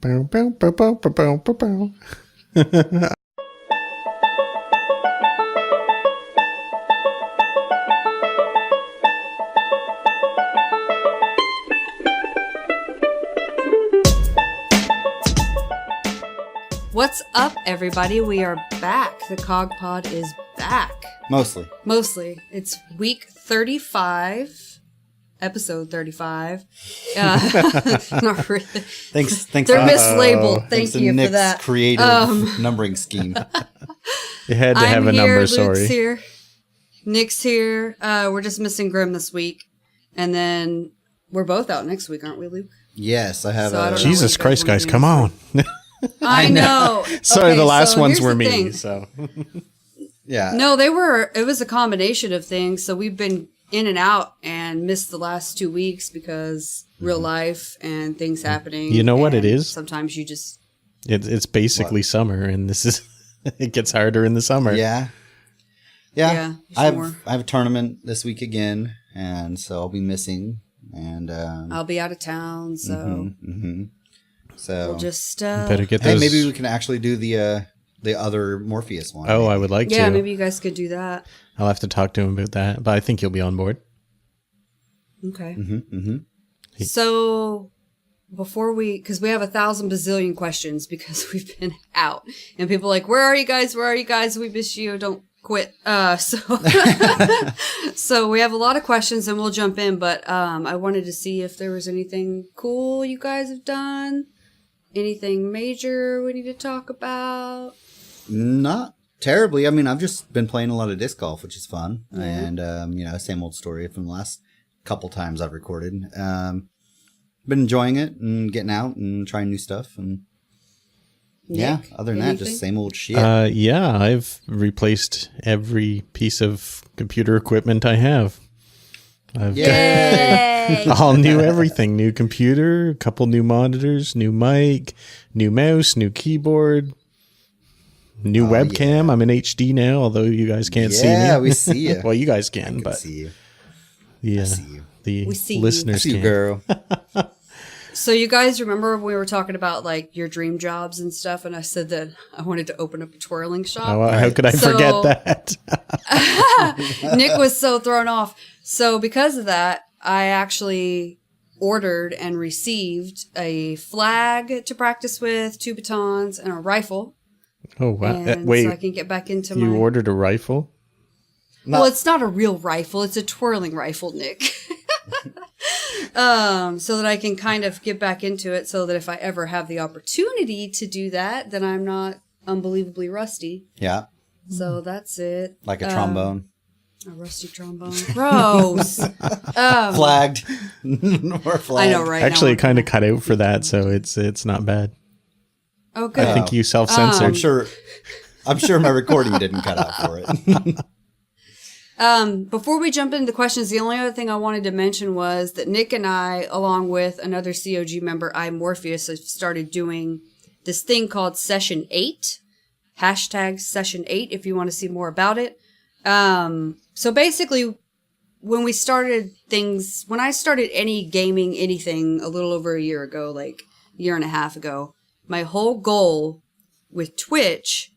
Bow, bow, bow, bow, bow, bow, bow. What's up, everybody? We are back. The Cog Pod is back. Mostly. It's week 35, episode 35. Not really. Thanks. They're mislabeled. Thank you Nick's for that. creative numbering scheme. You had to have a number, Luke's sorry. here. Nick's here. We're just missing Grim this week. And then we're both out next week, aren't we, Luke? Yes, I have So I don't know Jesus what you Christ, wanna guys, do come this on. I know. Sorry, Okay, the last so ones here's were the me, thing. so. Yeah. No, it was a combination of things. So we've been in and out and missed the last 2 weeks because real life and things happening. You know what it and is? Sometimes you just... It's basically summer, and this is, it gets harder in the summer. Yeah. I sure. have a tournament this week again, and so I'll be missing. And I'll be out of town, so so we'll just... Better get hey, those. maybe we can actually do the other Morpheus one. Oh, I would like to. yeah, maybe you guys could do that. I'll have to talk to him about that, but I think he'll be on board. Okay. So before because we have 1,000 bazillion questions because we've been out and people are like, where are you guys? Where are you guys? We miss you. Don't quit. So we have a lot of questions and we'll jump in, but I wanted to see if there was anything cool you guys have done. Anything major we need to talk about? Not terribly. I mean, I've just been playing a lot of disc golf, which is fun. And, same old story from the last couple times I've recorded. Been enjoying it and getting out and trying new stuff. And Nick, other than that, anything? just same old shit. Yeah, I've replaced every piece of computer equipment I have. I've Yay! all new everything. New computer, a couple new monitors, new mic, new mouse, new keyboard, new webcam. Yeah. I'm in HD now, although you guys can't see me. Yeah, we see you. Well, you guys I can, can but see you. yeah, I see you. the We see you. I listeners see you, can't. girl. So you guys remember when we were talking about like your dream jobs and stuff, and I said that I wanted to open up a twirling shop. Oh, how could I So- forget that? Nick was so thrown off. So because of that, I actually ordered and received a flag to practice with, 2 batons, and a rifle. Oh, wow. And Wait, so I can get back into you my... ordered a rifle? Well, it's not a real rifle. It's a twirling rifle, Nick. So that I can kind of get back into it so that if I ever have the opportunity to do that, then I'm not unbelievably rusty. Yeah, So that's it. like a trombone. A rusty trombone. Gross. Flagged. Or flagged. I know, right? Actually, it now. kind of cut out for that, so it's not bad. Oh, good. I think you self-censored. I'm sure my recording didn't cut out for it. Before we jump into the questions, the only other thing I wanted to mention was that Nick and I, along with another COG member, Morpheus, have started doing this thing called Session 8. Hashtag Session 8 if you want to see more about it. So basically, when I started any gaming, anything a little over a year ago, like a year and a half ago, my whole goal with Twitch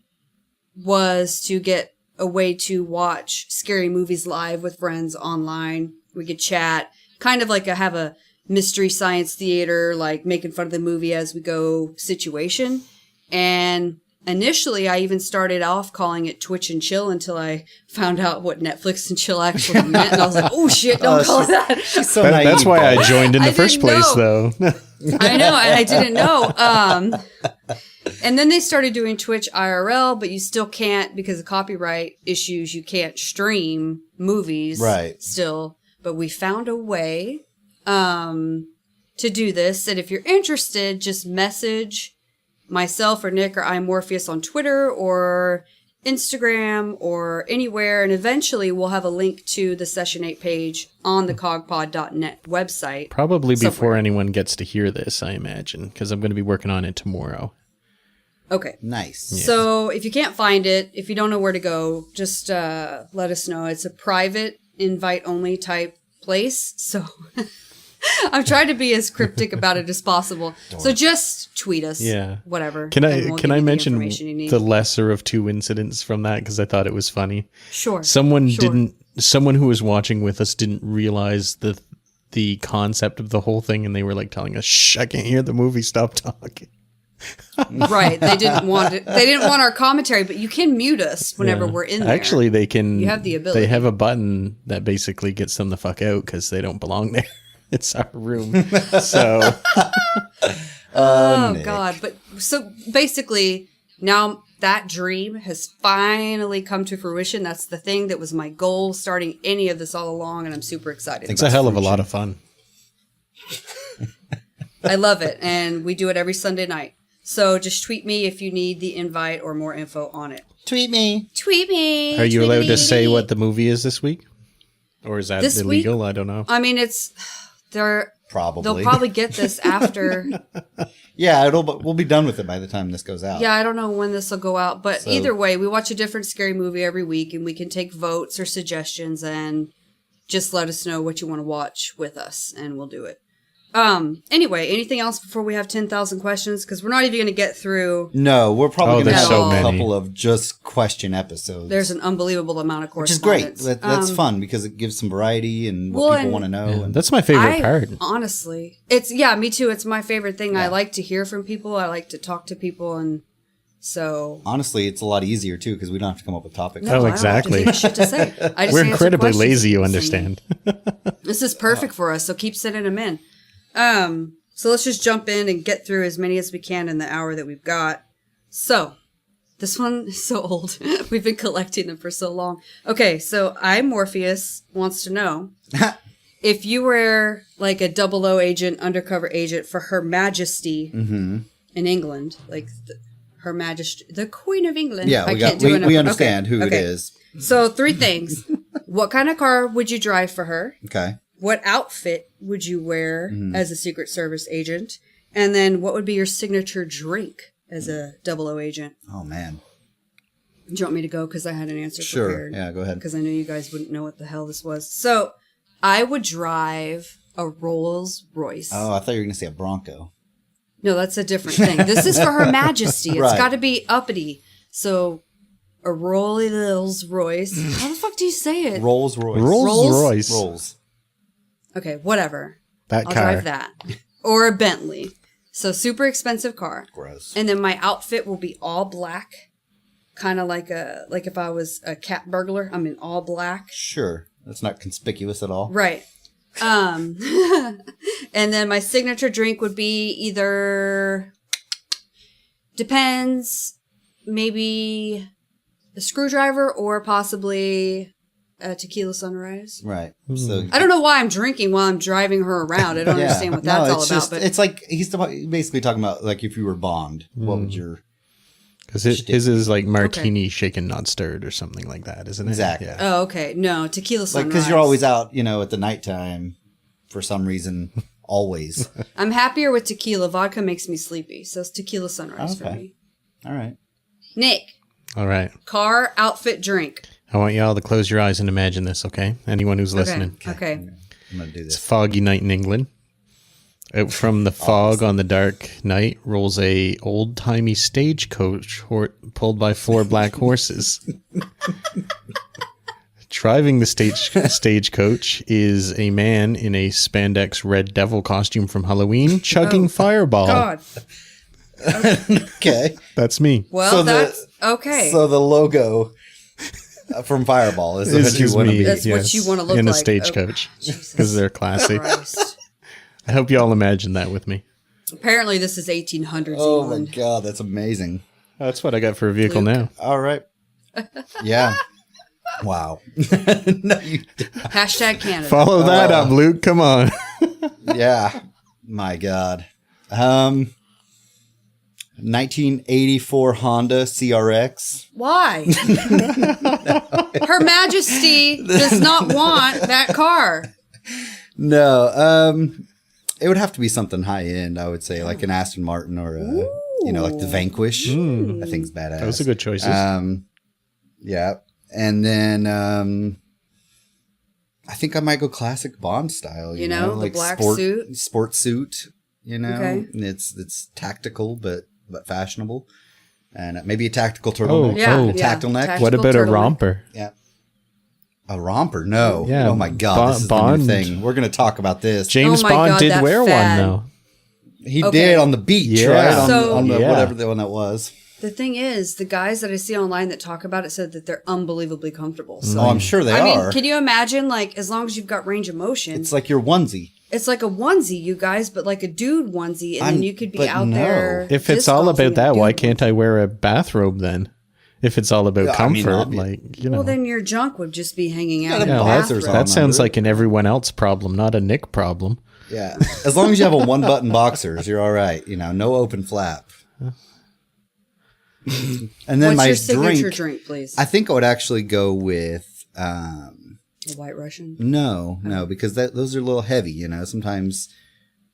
was to get a way to watch scary movies live with friends online. We could chat, kind of like have a mystery science theater, like making fun of the movie as we go situation. And initially, I even started off calling it Twitch and Chill until I found out what Netflix and Chill actually meant. And I was like, oh shit, don't call it that. She's so That's naive, why I though. joined in the I first didn't place, know. though. I know, I didn't know. And then they started doing Twitch IRL, but you still can't, because of copyright issues, you can't stream movies Right. still. But we found a way to do this. And if you're interested, just message myself or Nick or Morpheus on Twitter or Instagram or anywhere. And eventually we'll have a link to the Session 8 page on the cogpod.net website. Probably before somewhere. anyone gets to hear this, I imagine, because I'm going to be working on it tomorrow. Okay. Nice. Yeah. So if you can't find it, if you don't know where to go, just let us know. It's a private invite only type place. So I'm trying to be as cryptic about it as possible. So just tweet us. Yeah. Whatever. Can and we'll I give you the mention information you need. the lesser of two incidents from that because I thought it was funny. Sure. Someone who was watching with us didn't realize the concept of the whole thing, and they were like telling us, "Shh, I can't hear the movie. Stop talking." Right. They didn't want it. They didn't want our commentary, but you can mute us whenever Yeah. we're in there. Actually, they can. You have the ability. They have a button that basically gets them the fuck out because they don't belong there. It's our room. So. Oh Nick. God. But so basically now that dream has finally come to fruition. That's the thing that was my goal starting any of this all along. And I'm super excited. It's a hell of a lot of fun. I love it. And we do it every Sunday night. So just tweet me if you need the invite or more info on it. Tweet me. Tweet me. Are you allowed to tweet say me. what the movie is this week? Or is that This illegal? week? I don't know. I mean, they'll Probably. probably get this after. Yeah, we'll be done with it by the time this goes out. Yeah, I don't know when this will go out, but So- either way, we watch a different scary movie every week, and we can take votes or suggestions, and just let us know what you want to watch with us, and we'll do it. Anyway, anything else before we have 10,000 questions? Because we're not even going to get through. No, we're probably going to there's have so a many. couple of just question episodes. There's an unbelievable amount of which is great. correspondence. That's fun because it gives some variety and what Well, people and- want to know. Yeah, And that's my favorite part. Honestly, me too. It's my favorite thing. I like to hear from people. I like to talk to people, and so. honestly, it's a lot easier too because we don't have to come up with topics. No, Oh, I don't have to exactly. think of shit to say. I just We're answer incredibly questions lazy, you and- understand. This is perfect for us, so keep sending them in. So let's just jump in and get through as many as we can in the hour that we've got. So, this one is so old. We've been collecting them for so long. Okay, so Morpheus wants to know if you were like a 00 agent, undercover agent for Her Majesty in England, like Her Majesty, the Queen of England. Yeah, I we can't do enough. we understand who it Okay. is. So 3 things. What kind of car would you drive for her? Okay. What outfit would you wear as a Secret Service agent? And then what would be your signature drink as a 00 agent? Oh man. Do you want me to go? Because I had an answer Sure. prepared. Yeah, go ahead. Because I knew you guys wouldn't know what the hell this was. So I would drive a Rolls Royce. Oh, I thought you were going to say a Bronco. No, that's a different thing. This is for Her Majesty. It's Right. got to be uppity. So a Rolls Royce. How the fuck do you say it? Rolls Royce. Rolls Royce. Rolls. Okay, whatever. That I'll car. drive that. Or a Bentley. So super expensive car. Gross. And then my outfit will be all black. Kind of like if I was a cat burglar, I'm in all black. Sure. That's not conspicuous at all. Right. And then my signature drink would be either, depends, maybe a screwdriver or possibly a tequila sunrise. Right. So I don't know why I'm drinking while I'm driving her around. I don't understand what that's all it's about. But it's like he's basically talking about like if you were Bond, what would your Because his is like martini shaken, not stirred, or something like that, isn't it? Exactly. Yeah. oh, okay. No, tequila like sunrise. because you're always out, at the nighttime for some reason, always. I'm happier with tequila. Vodka makes me sleepy. So it's tequila sunrise for Okay. me. All right. Nick, All right. car, outfit, drink. I want y'all to close your eyes and imagine this, okay? Anyone who's listening. Okay. I'm gonna do It's a this. foggy night in England. Out from the fog on the dark night rolls a old-timey stagecoach pulled by 4 black horses. Driving the stagecoach is a man in a spandex red devil costume from Halloween, chugging Fireball. God. Okay. That's me. Well, So that's okay. So the logo from Fireball is what you Is want to me, be. That's what you wanna look in a like. stagecoach Oh, Jesus because they're classy. Christ. I hope you all imagine that with me. Apparently, this is 1800s. Oh my Elon. god, that's amazing. That's what I got for a vehicle now. All right. Yeah. Wow. No, you. Hashtag Canada. Follow that up, Luke. Come on. Yeah. My god. 1984 Honda CRX. Why? Her Majesty does not want that car. No. It would have to be something high end. I would say like an Aston Martin or like the Vanquish. I think's badass. Those are good choices. Yeah. And then I think I might go classic Bond style. You know, the like black suit, sport suit. You know, okay. It's tactical but fashionable, and maybe a tactical turtleneck. Tactile neck. What about a romper? Yeah. A romper? No. Yeah. Oh my God, this is Bond. the new thing. We're gonna talk about this. James Bond did wear one though. He did on the beach, right? On the whatever the one that was. The thing is, the guys that I see online that talk about it said that they're unbelievably comfortable. So, I'm sure they are. I mean, can you imagine, like, as long as you've got range of motion? It's like your onesie. It's like a onesie, you guys, but like a dude onesie, and then you could be out there. If it's all about that, why can't I wear a bathrobe then? If it's all about comfort, Well, then your junk would just be hanging out. That sounds like an everyone else problem, not a Nick problem. Yeah, as long as you have a one-button boxers, you're all right. You know, no open flap. And then what's my your signature drink, please? I think I would actually go with a White Russian. No, because those are a little heavy. You know, sometimes,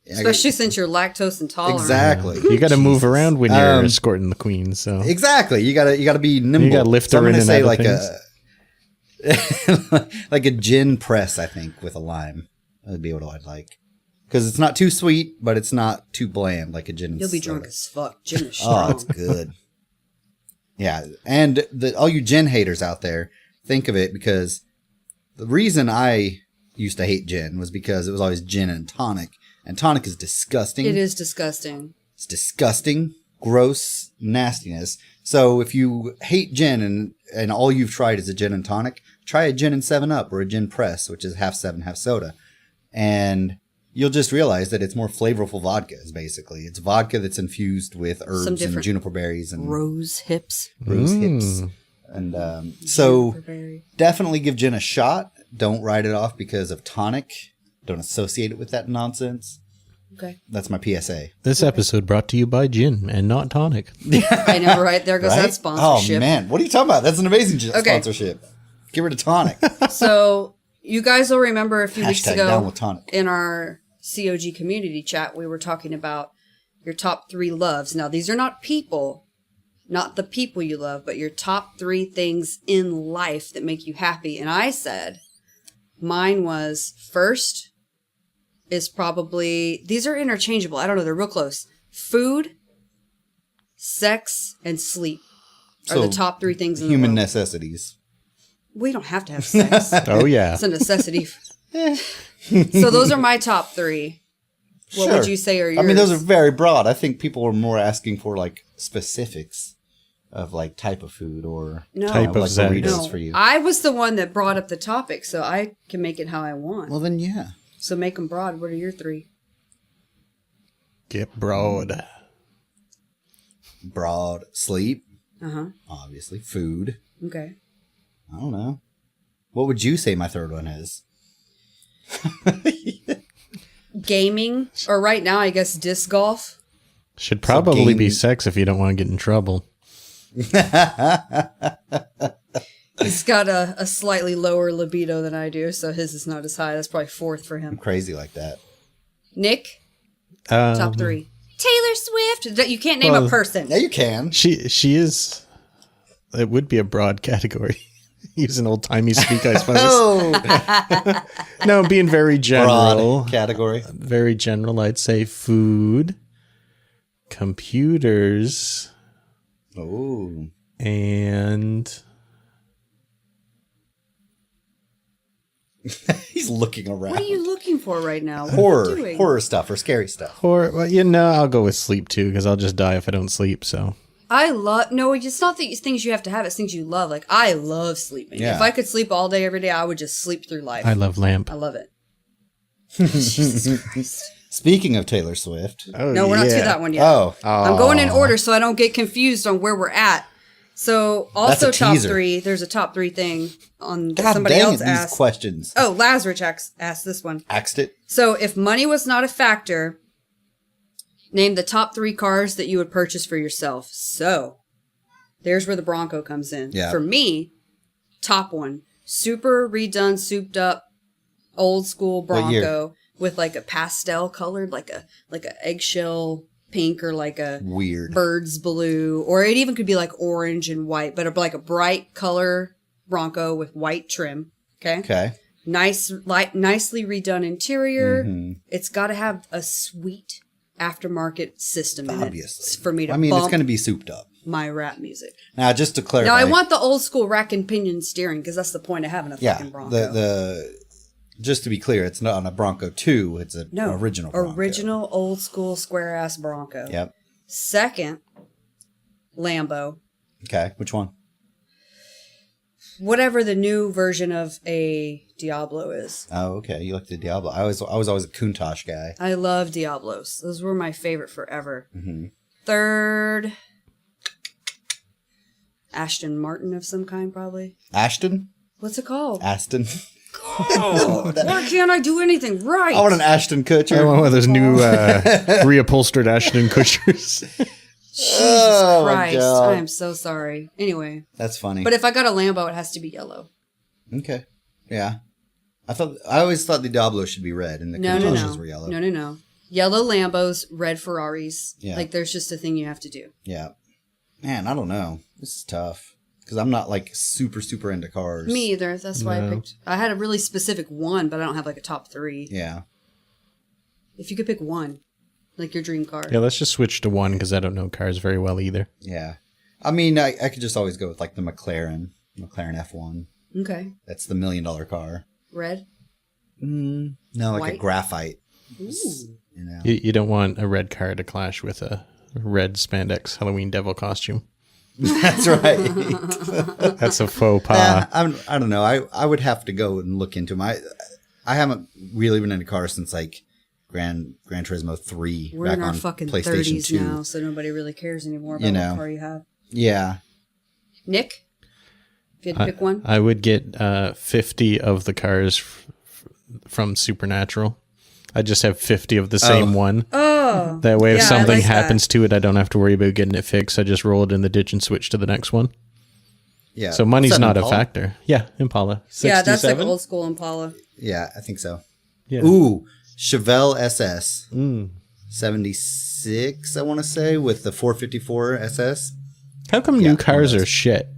especially since you're lactose intolerant. Exactly. You got to move around when you're escorting the queen. So exactly, you got to be nimble. You got to lift her in and out of things. like a gin press. I think with a lime would be what I'd like. Because it's not too sweet, but it's not too bland like a gin. You'll be drunk as fuck. Gin is strong. Oh, it's good. Yeah, and all you gin haters out there, think of it, because the reason I used to hate gin was because it was always gin and tonic is disgusting. It is disgusting. It's disgusting, gross nastiness. So if you hate gin and all you've tried is a gin and tonic, try a gin and 7-Up or a gin press, which is half 7, half soda, and you'll just realize that it's more flavorful vodkas, basically. It's vodka that's infused with herbs and juniper berries and rose hips. And so definitely give gin a shot. Don't write it off because of tonic. Don't associate it with that nonsense. Okay. That's my PSA. This episode brought to you by gin and not tonic. I know, right? There goes that sponsorship. Oh, man. What are you talking about? That's an amazing sponsorship. Get rid of tonic. So you guys will remember a few weeks ago down with tonic. In our COG community chat, we were talking about your top 3 loves. Now, these are not people, not the people you love, but your top 3 things in life that make you happy. And I said mine was first is probably, these are interchangeable. I don't know. They're real close. Food, sex, and sleep are the top 3 things in the world. Human necessities. We don't have to have sex. Oh, yeah. It's a necessity. So those are my top 3. What would you say are yours? I mean, those are very broad. I think people are more asking for like specifics of like type of food or type of like burritos for you. I was the one that brought up the topic, so I can make it how I want. Well, then, yeah. So make them broad. What are your 3? Get broad. Broad. Sleep. Uh-huh. Obviously. Food. Okay. I don't know. What would you say my third one is? Gaming, or right now, I guess disc golf. Should probably be sex if you don't want to get in trouble. He's got a slightly lower libido than I do, so his is not as high. That's probably 4th for him. I'm crazy like that. Nick, top 3. Taylor Swift. You can't name a person. Yeah, you can. She is. It would be a broad category. Using old timey speak, I suppose. No, being very general. Broad category. Very general. I'd say food, computers, and he's looking around. What are you looking for right now? Horror stuff or scary stuff. Or I'll go with sleep too because I'll just die if I don't sleep. So. It's not the things you have to have, it's things you love. Like, I love sleeping. Yeah. If I could sleep all day, every day, I would just sleep through life. I love lamp. I love it. Jesus Christ. Speaking of Taylor Swift. No, we're not to that one yet. I'm going in order so I don't get confused on where we're at. So, also top 3, there's a top 3 thing on somebody else asked. These questions. Oh, Lazarus asked this one. Axed it. So, if money was not a factor, name the top 3 cars that you would purchase for yourself. So, there's where the Bronco comes in. Yeah. For me, top 1, super redone, souped up, old school Bronco with like a pastel colored, like a eggshell pink or like a weird bird's blue, or it even could be like orange and white, but like a bright color Bronco with white trim. Okay. nicely redone interior. It's got to have a sweet aftermarket system in Obviously. it for me to it's bump going to be souped up. my rap music. Now, just to clarify. Now, I want the old school rack and pinion steering because that's the point of having a fucking Bronco. Just to be clear, it's not on a Bronco 2. It's an original Bronco. Original old school square ass Bronco. Yep. Second, Lambo. Okay, which one? Whatever the new version of a Diablo is. Oh, okay. You like the Diablo. I was always a Countach guy. I love Diablos. Those were my favorite forever. Mm-hmm. Third, Aston Martin of some kind, probably. Ashton? What's it called? Aston. Oh, why can't I do anything right? I want an Ashton Kutcher. I want one of those new reupholstered Ashton Kutchers. Jesus my Christ. God. I am so sorry. Anyway. That's funny. But if I got a Lambo, it has to be yellow. Okay. Yeah. I always thought the Diablo should be red and the Countachs were yellow. No. Yellow Lambos, red Ferraris. Yeah. Like, there's just a thing you have to do. Yeah. Man, I don't know. This is tough. Because I'm not, like, super, super into cars. Me either. That's why I picked... I had a really specific one, but I don't have, like, a top 3. Yeah. If you could pick one, like your dream car. Yeah, let's just switch to one because I don't know cars very well either. Yeah. I mean, I could just always go with, like, the McLaren F1. Okay. That's the $1 million car. Red? No, like White? a graphite. Ooh. You know? You don't want a red car to clash with a red spandex Halloween devil costume. That's right. That's a faux pas. I don't know. I would have to go and look into them. I haven't really been into cars since like Gran Turismo 3. We're back in our on fucking PlayStation 30s 2. now, so nobody really cares anymore about what car you have. Yeah. Nick? If you had to pick one? I would get 50 of the cars from Supernatural. I just have 50 of the same one. Oh. That way, if yeah, I something like happens to it, I don't have to worry about getting it fixed. I just roll it in the ditch and switch to the next one. Yeah. So money's What's that, not a Impala? factor. Yeah, Impala. 67? Yeah, that's like old school Impala. Yeah, I think so. Yeah. Ooh, Chevelle SS. 76, I want to say, with the 454 SS. How come new cars are shit?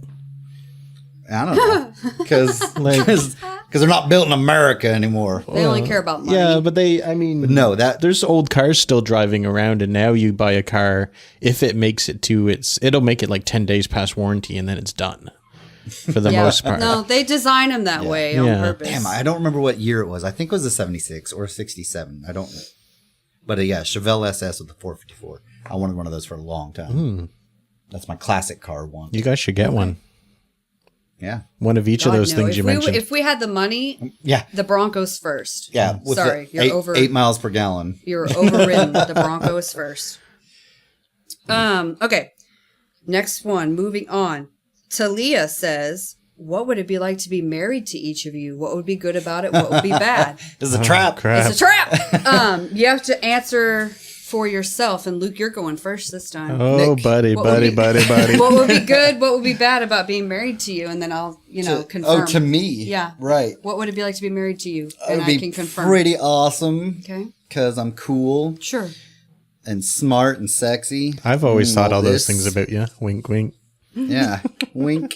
I don't know. Because they're not built in America anymore. They only care about money. Yeah, but No, there's old cars still driving around, and now you buy a car, if it makes it to it'll make it like 10 days past warranty, and then it's done for the most part. No, they design them that way on purpose. Damn, I don't remember what year it was. I think it was a 76 or a 67. I don't know. But yeah, Chevelle SS with the 454. I wanted one of those for a long time. That's my classic car one. You guys should get one. Yeah. One of each of those things you mentioned. If we had the money, Yeah. the Broncos first. Yeah. With Sorry, the you're 8 miles per gallon. You're overridden. The Broncos first. Okay. Next one. Moving on. Talia says, "What would it be like to be married to each of you? What would be good about it? What would be bad?" This is a trap. Crap. It's a trap. You have to answer for yourself. And Luke, you're going first this time. Oh, Nick, buddy. what would What would be good? What would be bad about being married to you? And then I'll, confirm. Oh, to me. Yeah. Right. What would it be like to be married to you? It And would I be can confirm. pretty awesome. Okay. Because I'm cool Sure. and smart and sexy. I've always thought all this. those things about you. Wink, wink. Yeah. Wink.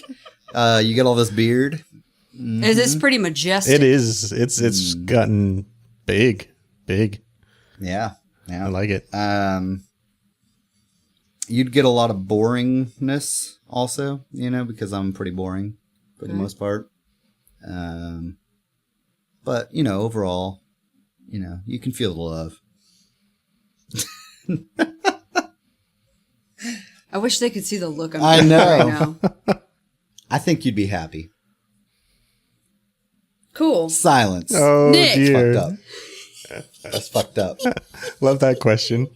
You get all this beard. It's pretty majestic. It is. It's gotten big. Yeah. Yeah. I like it. You'd get a lot of boringness also, because I'm pretty boring for the most part. But, overall, you can feel the love. I wish they could see the look I'm I getting know. right now. I think you'd be happy. Cool. Silence. Oh, Nick. dear. Fucked up. That's fucked up. Love that question.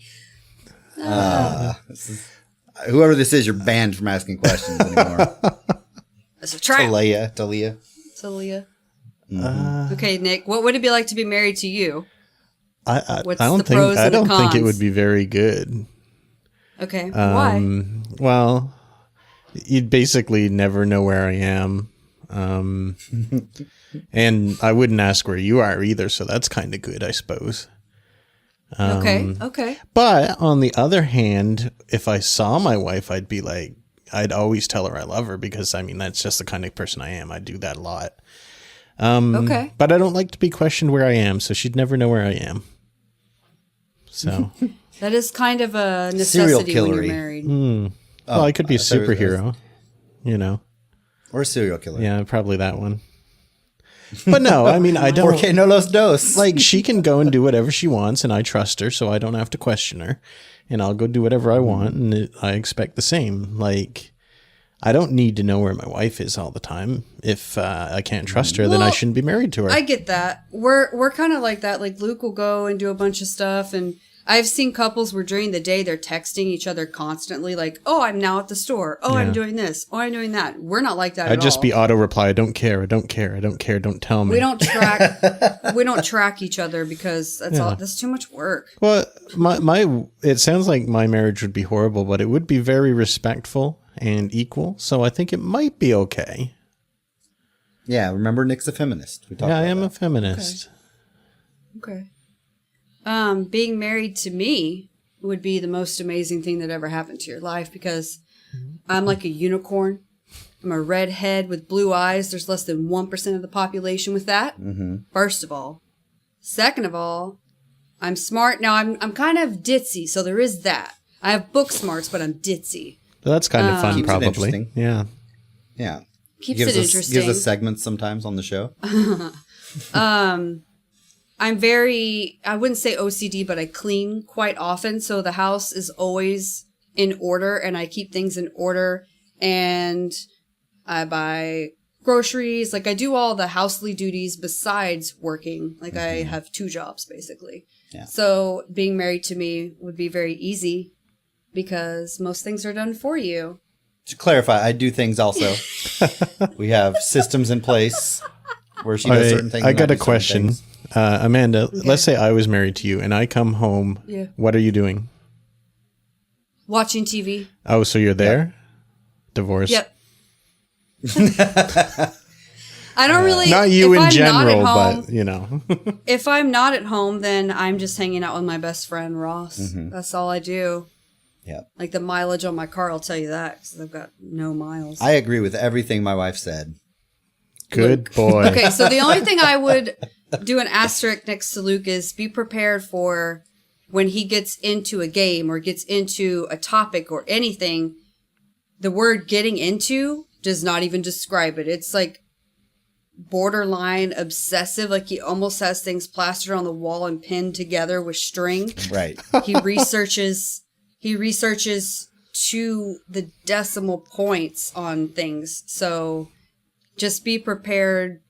Whoever this is, you're banned from asking questions anymore. It's a trap. Talia. Talia. Okay, Nick. What would it be like to be married to you? I What's don't the think pros I and the don't think it cons? would be very good. Okay. Why? Well, you'd basically never know where I am. And I wouldn't ask where you are either, so that's kind of good, I suppose. Okay. But on the other hand, if I saw my wife, I'd always tell her I love her because, that's just the kind of person I am. I do that a lot. Okay. But I don't like to be questioned where I am, so she'd never know where I am. So. That is kind of a Serial necessity when you're killery. married. Well, I could be a I thought it was- superhero, you know. Or a serial killer. Yeah, probably that one. But no, I mean, I don't. Porque no los dos. Like, she can go and do whatever she wants, and I trust her, so I don't have to question her. And I'll go do whatever I want, and I expect the same. Like, I don't need to know where my wife is all the time. If I can't trust her, then I Well, shouldn't be married to her. I get that. We're kind of like that. Like Luke will go and do a bunch of stuff, and I've seen couples where during the day they're texting each other constantly, like, "Oh, I'm now at the store. Oh, I'm doing this. Oh, I'm doing that." We're not like that. I'd at just all. be auto reply. I don't care. I don't care. I don't care. Don't tell me. We don't track. we don't track each other because that's all. That's too much work. Well, it sounds like my marriage would be horrible, but it would be very respectful and equal. So I think it might be okay. Yeah, remember Nick's a feminist. We talked Yeah, I about am that. a feminist. Okay. Being married to me would be the most amazing thing that ever happened to your life because I'm like a unicorn. I'm a redhead with blue eyes. There's less than 1% of the population with that. First of all. Second of all, I'm smart. Now, I'm kind of ditzy, so there is that. I have book smarts, but I'm ditzy. But that's kind of fun, Keeps it probably. interesting. Yeah. Yeah. Keeps gives it us, interesting. Gives us segments sometimes on the show. I'm very, I wouldn't say OCD, but I clean quite often. So the house is always in order and I keep things in order and I buy groceries. Like I do all the housely duties besides working. Like I have 2 jobs basically. Yeah. So being married to me would be very easy because most things are done for you. To clarify, I do things also. We have systems in place where she does certain things. I and got do a certain question. things. Amanda, let's say I was married to you and I come home. Yeah. What are you doing? Watching TV. Oh, so you're there? Divorce? Yep. I don't really. Not you if in I'm general, not at home, but, you know. if I'm not at home, then I'm just hanging out with my best friend, Ross. That's all I do. Yeah. Like the mileage on my car will tell you that because I've got no miles. I agree with everything my wife said. Good boy. Okay, so the only thing I would do an asterisk next to Luke is be prepared for when he gets into a game or gets into a topic or anything, the word getting into does not even describe it. It's like borderline obsessive, like he almost has things plastered on the wall and pinned together with string. Right. He researches to the decimal points on things. So just be prepared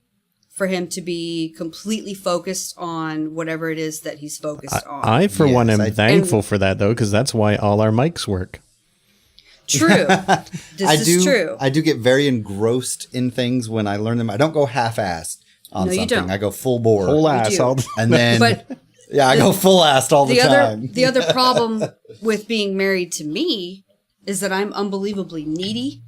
for him to be completely focused on whatever it is that he's focused on. I, for one, am I- thankful for that, though, because that's why all our mics work. True. This is true. I do get very engrossed in things when I learn them. I don't go half-assed on No, you something. don't. I go full bore. Whole ass. do. All And then, But yeah, I go full-assed all the time. the other problem with being married to me is that I'm unbelievably needy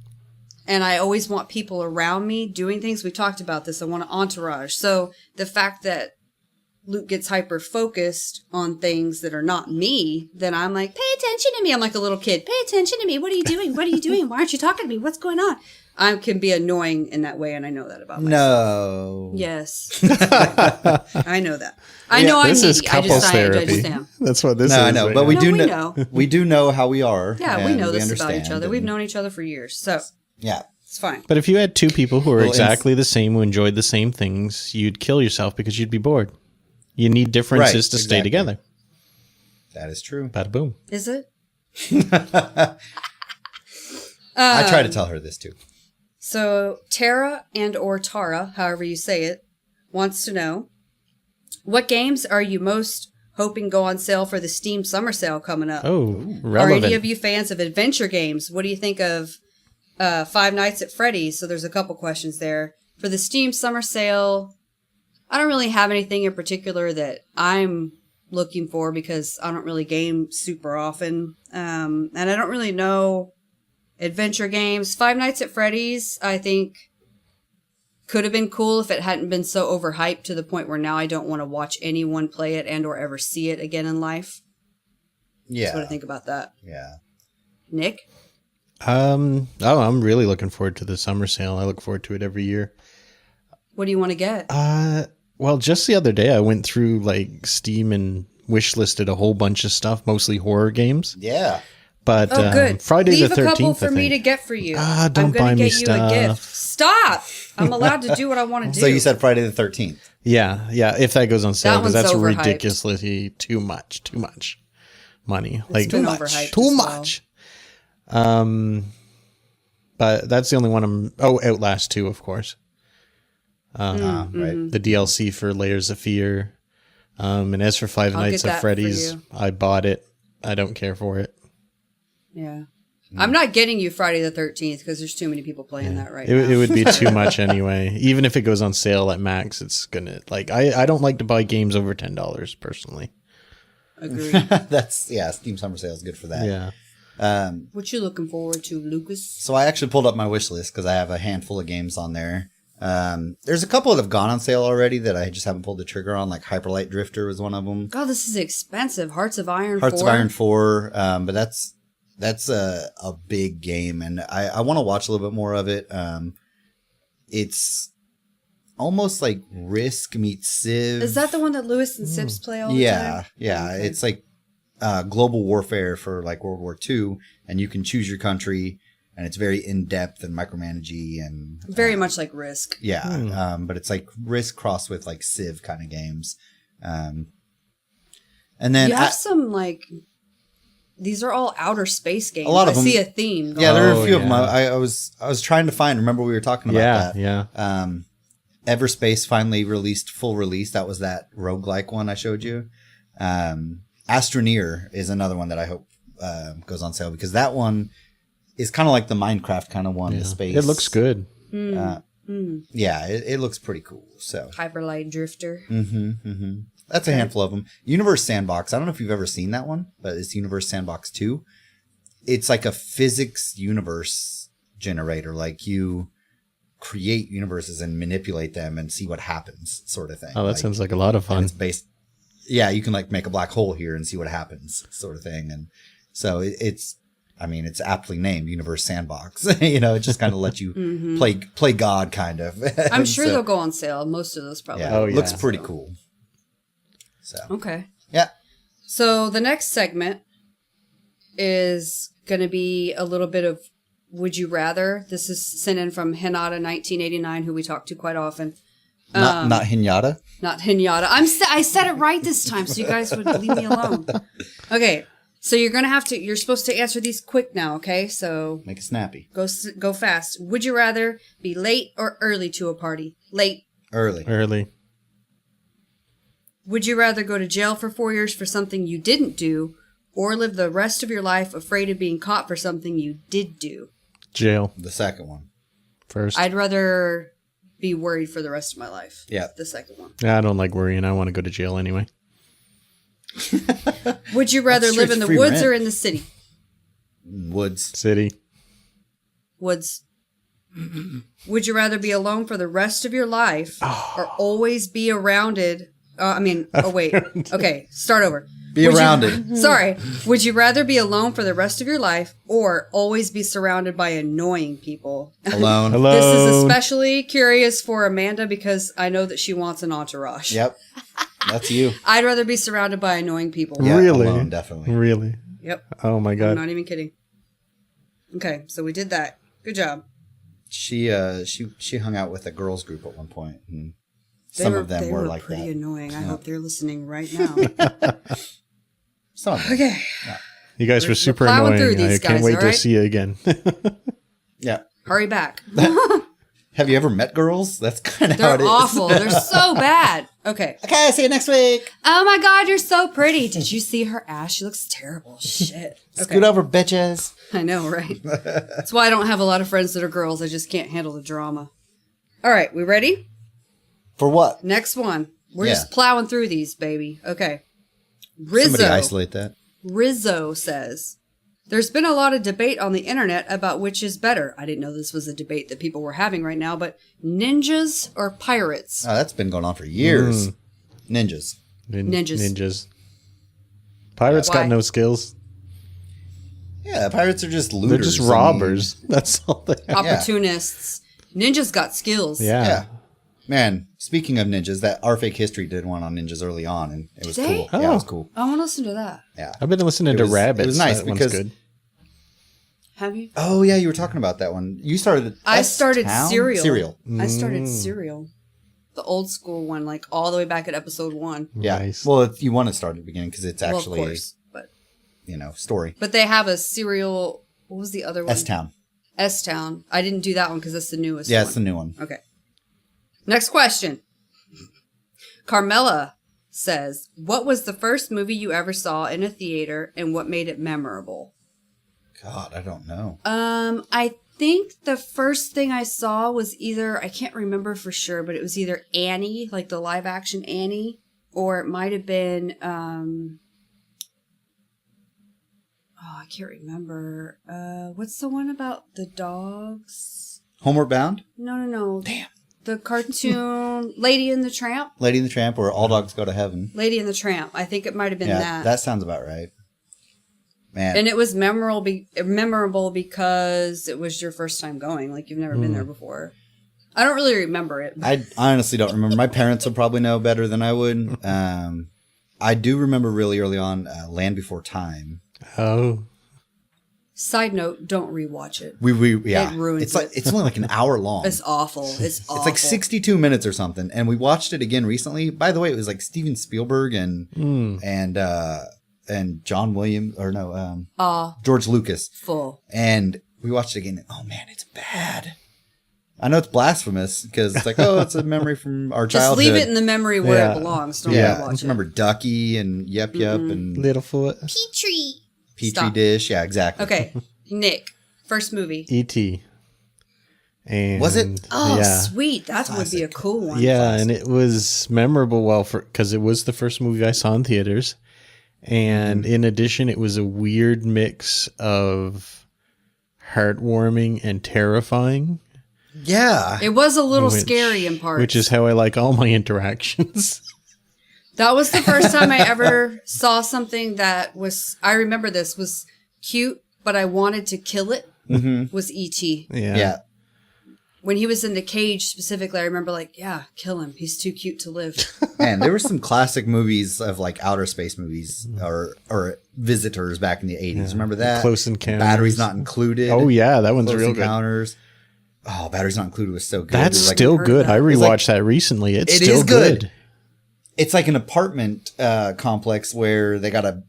and I always want people around me doing things. We talked about this. I want an entourage. So the fact that Luke gets hyper focused on things that are not me, then I'm like, pay attention to me. I'm like a little kid. Pay attention to me. What are you doing? What are you doing? Why aren't you talking to me? What's going on? I can be annoying in that way, and I know that about myself. No. Yes. I know that. I know I'm This needy. is couples I therapy. just am. That's what this is. No, I know, right but now. we No, do we know, know. we do know how we are. Yeah, we and know this about each understand, other. We've and- known each other for years, so Yeah. it's fine. But if you had 2 people who are Well, exactly the same, who enjoyed the same things, you'd kill yourself because you'd be bored. You need differences Right, to stay exactly. together. That is true. Bada boom. Is it? I try to tell her this too. So Tara and or Tara, however you say it, wants to know, what games are you most hoping go on sale for the Steam Summer Sale coming up? Oh, Are relevant. any of you fans of adventure games? What do you think of Five Nights at Freddy's? So there's a couple questions there. For the Steam Summer Sale, I don't really have anything in particular that I'm looking for because I don't really game super often. And I don't really know adventure games. Five Nights at Freddy's, I think, could have been cool if it hadn't been so overhyped to the point where now I don't want to watch anyone play it and or ever see it again in life. Yeah. That's what I think about that. Yeah. Nick? I'm really looking forward to the summer sale. I look forward to it every year. What do you want to get? Well, just the other day I went through like Steam and wish listed a whole bunch of stuff, mostly horror games. Yeah. But Oh, good. Friday Leave the 13th, a couple for I me think. to get for you. Don't I'm gonna buy me get you a gift. Stop! I'm allowed to do what I want to do. So you said Friday the 13th. Yeah, if that goes on sale, That because one's that's overhyped. ridiculously too much money. Like been too overhyped too as much. But that's the only one I'm. Oh, Outlast 2, of course. Right. The DLC for Layers of Fear. And as for Five I'll Nights get at that Freddy's, for you. I bought it. I don't care for it. Yeah. I'm not getting you Friday the 13th because there's too many people playing that right now. It would be too much anyway. Even if it goes on sale at max, it's gonna like I don't like to buy games over $10 personally. Agreed. That's Steam Summer Sale is good for that. Yeah. What you looking forward to, Lucas? So I actually pulled up my wish list because I have a handful of games on there. There's a couple that have gone on sale already that I just haven't pulled the trigger on. Like Hyperlight Drifter was one of them. God, this is expensive. Hearts of Iron 4. Hearts of Iron 4. But that's a big game, and I want to watch a little bit more of it. It's almost like Risk meets Civ. Is that the one that Lewis and Sips play all the time? Yeah. Okay. It's like global warfare for like World War II, and you can choose your country, and it's very in depth and micromanagey and Very much like Risk. yeah. But it's like Risk crossed with like Civ kind of games. And then You have some like. These are all outer space games. A lot of I them. see a theme. yeah, there are a Oh, few of them. yeah. I was trying to find. Remember we were talking about that. Yeah. Everspace finally released full release. That was that roguelike one I showed you. Astroneer is another one that I hope goes on sale because that one is kind of like the Minecraft kind of one. The space. It looks good. Yeah, it looks pretty cool. So Hyperlight Drifter. that's a handful of them. Universe Sandbox. I don't know if you've ever seen that one, but it's Universe Sandbox 2. It's like a physics universe generator. Like you create universes and manipulate them and see what happens, sort of thing. Oh, that sounds like a lot of and fun. it's based. Yeah, you can like make a black hole here and see what happens, sort of thing. And so it's aptly named Universe Sandbox. It just kind of lets you play God, kind of. I'm sure So, they'll go on sale. Most of those probably. yeah, Oh, it looks yeah. pretty cool. So Okay. yeah. So the next segment is going to be a little bit of Would You Rather. This is sent in from Hinata 1989, who we talk to quite often. Not Hinata. Not Hinata. I said it right this time, so you guys would leave me alone. Okay. So you're supposed to answer these quick now, okay? So Make it snappy. go fast. Would you rather be late or early to a party? Late. Early. Would you rather go to jail for 4 years for something you didn't do or live the rest of your life afraid of being caught for something you did do? Jail The second one. first. I'd rather be worried for the rest of my life. Yeah. The second one. I don't like worrying. I want to go to jail anyway. Would you rather That's live true, in the it's free woods rent. or in the city? Woods. City. Woods. Would you rather be alone for the rest of your life or always be surrounded? Wait. Okay, start over. Be Would you- surrounded. Sorry. Would you rather be alone for the rest of your life or always be surrounded by annoying people? Alone. Hello. This is especially curious for Amanda because I know that she wants an entourage. Yep. That's you. I'd rather be surrounded by annoying people. Yeah, Really? alone, definitely. Really? Yep. Oh my I'm god. not even kidding. Okay, so we did that. Good job. She hung out with a girls group at one point, and They some of them they were like pretty that. annoying. I hope they're listening right now. Some of them. Okay. You guys were We're super plowing annoying. through these I can't guys, wait all to right? see you again. Yeah. Hurry back. Have you ever met girls? That's kind of how They're it is. awful. They're so bad. Okay. Okay, see you next week. Oh my God, you're so pretty. Did you see her ass? She looks terrible. Shit. Okay. Scoot over, bitches. I know, right? That's why I don't have a lot of friends that are girls. I just can't handle the drama. All right, we ready? For what? Next one. We're Yeah. just plowing through these, baby. Okay. Somebody isolate that. Rizzo says, there's been a lot of debate on the internet about which is better. I didn't know this was a debate that people were having right now, but ninjas or pirates? Oh, that's been going on for years. Ninjas. Ninjas. Pirates Why? got no skills. Yeah, pirates are just looters. They're just robbers. That's all they have. Opportunists. Ninjas got skills. Yeah. Yeah. Man, speaking of ninjas, that Our Fake History did one on ninjas early on, and it was Did they? cool. Yeah, it was Oh. cool. I want to listen to that. Yeah. I've been listening to Rabbits. It was nice that one's because good. Have you? Oh yeah, you were talking about that one. You started. I started Serial. Serial. I started Serial. The old school one, like all the way back at episode 1. Yeah. Nice. Well, you want to start at the beginning because it's Well, of actually course. But story. they have a Serial. What was the other one? S-Town. S-Town. I didn't do that one because that's the newest Yeah, one. it's the new one. Okay. Next question. Carmela says, what was the first movie you ever saw in a theater and what made it memorable? God, I don't know. I think the first thing I saw was either, I can't remember for sure, but it was either Annie, like the live action Annie, or it might have been, I can't remember. What's the one about the dogs? Homeward Bound? No. Damn. The cartoon Lady and the Tramp? Lady and the Tramp, or All Dogs Go to Heaven. Lady and the Tramp. I think it might have been that. That sounds about right. Man. And it was memorable because it was your first time going. Like, you've never been there before. I don't really remember it. I honestly don't remember. My parents will probably know better than I would. I do remember really early on Land Before Time. Oh. Side note, don't rewatch it. Yeah. It ruins it's only like an hour long. It's awful. It's awful. It's like 62 minutes or something. And we watched it again recently. By the way, it was like Steven Spielberg and John Williams, or no, George Lucas. Full. And we watched it again. And, oh man, it's bad. I know it's blasphemous because it's like, oh, it's a memory from our Just childhood. leave it in the memory where it belongs. Don't Yeah, I rewatch it. remember Ducky and Yep Yep and Littlefoot. Petri Stop. Dish. Yeah, exactly. Okay, Nick, first movie. E.T. And Was it? Oh, yeah. sweet. That would be a cool one. Yeah, and it was memorable because it was the first movie I saw in theaters. And in addition, it was a weird mix of heartwarming and terrifying. Yeah. It was a little scary in parts. Which is how I like all my interactions. That was the first time I ever saw something that was, I remember this, was cute, but I wanted to kill it, was E.T. Yeah. When he was in the cage specifically, I remember like, yeah, kill him. He's too cute to live. And there were some classic movies of like outer space movies or visitors back in the 80s. Remember that? Close Encounters. Batteries Not Included. Oh, yeah, that one's Close real good. Encounters. Oh, Batteries Not Included was so good. That's It was like- still heard good. that. I It's rewatched that recently. It's It still is good. good. It's like an apartment complex where they got a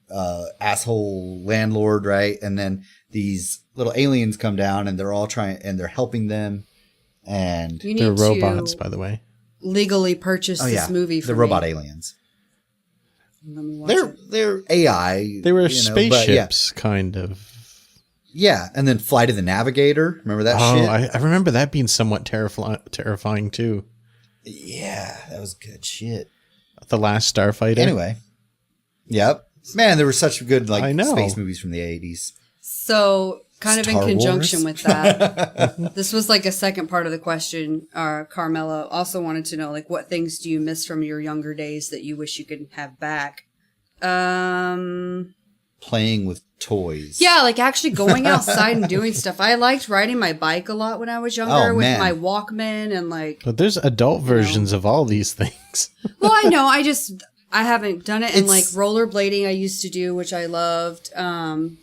asshole landlord, right? And then these little aliens come down and they're all they're helping them. And You They're need robots, to by the way. legally purchase this movie for the me. robot aliens. Let me watch it. They're AI. They were but spaceships, kind of. Yeah, and then Flight of the Navigator. Remember that Oh, shit? I remember that being somewhat terrifying, too. Yeah, that was good shit. The Last Starfighter. Anyway. Yep. Man, there were such good I know. space movies from the 80s. So, kind of Star in conjunction Wars? with that, this was like a second part of the question. Carmela also wanted to know, like, what things do you miss from your younger days that you wish you could have back? Playing with toys. Yeah, like actually going outside and doing stuff. I liked riding my bike a lot when I was younger with man. my Walkman and like. But there's adult versions of all these things. Well, I know. I haven't done it. And like It's- rollerblading I used to do, which I loved,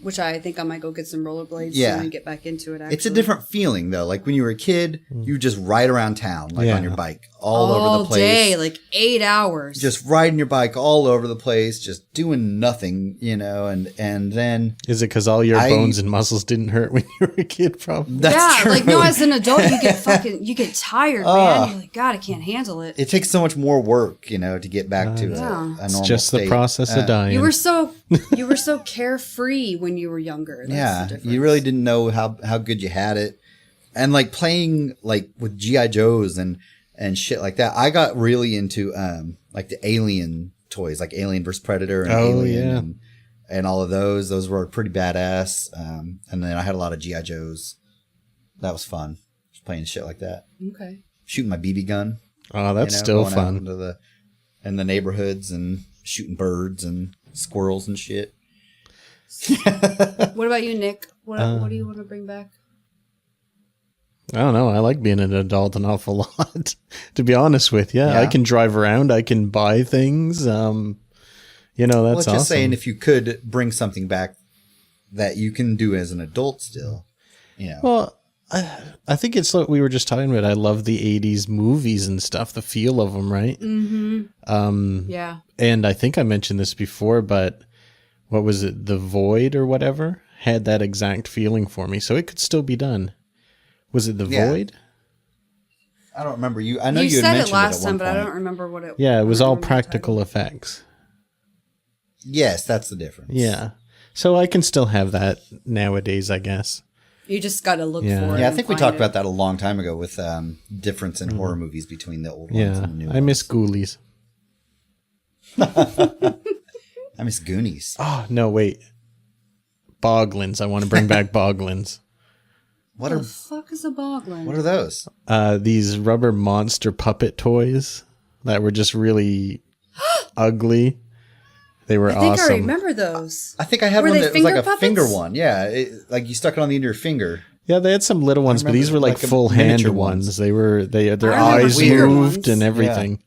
which I think I might go get some rollerblades soon and get back into it, actually. It's a different feeling, though. Like when you were a kid, you would just ride around town, like on your bike, all over the place. day, like 8 hours. Just riding your bike all over the place, just doing nothing, and then... Is it because all your bones and muscles didn't hurt when you were a kid, probably? That's true. like no, as an adult, you get tired, man. You're like, God, I can't handle it. It takes so much more work, to get back to a normal It's just the state. process of dying. You were so carefree when you were younger. That's the Yeah, difference. you really didn't know how good you had it. And like playing like with G.I. Joes and shit like that. I got really into like the Alien toys, like Alien vs. Predator and Alien and all of those. Those were pretty badass. And then I had a lot of G.I. Joes. That was fun. Just playing shit like that. Okay. Shooting my BB gun. Oh, that's still going out fun. into the neighborhoods and shooting birds and squirrels and shit. What about you, Nick? What do you want to bring back? I don't know. I like being an adult an awful lot, to be honest with you. Yeah. I can drive around. I can buy things. That's Well, awesome. just saying, if you could bring something back that you can do as an adult still, Well, I think it's what we were just talking about. I love the 80s movies and stuff, the feel of them, right? Mm-hmm. Yeah. And I think I mentioned this before, but what was it? The Void or whatever had that exact feeling for me. So it could still be done. Was it The Void? I don't remember you. I know You you had said mentioned it last at one time, but I point. don't remember what it was. Yeah, it was all practical effects. Yes, that's the difference. Yeah. So I can still have that nowadays, I guess. You just got to look Yeah. for it. Yeah, I and think we find talked it. about that a long time ago with difference in horror movies between the old ones Yeah. and the new I miss ones. Ghoulies. I miss Goonies. Oh, no, wait. Boglins. I want to bring back Boglins. What What are the fuck is a boglin? what are those? These rubber monster puppet toys that were just really ugly. They were I think awesome. I remember those. I think I had Were one they that was like finger a puppets? finger one. Yeah, like you stuck it on the end of your finger. Yeah, they had some little ones, but these were remember, like like, a full hand miniature ones. ones. They their remember eyes finger moved ones. and everything.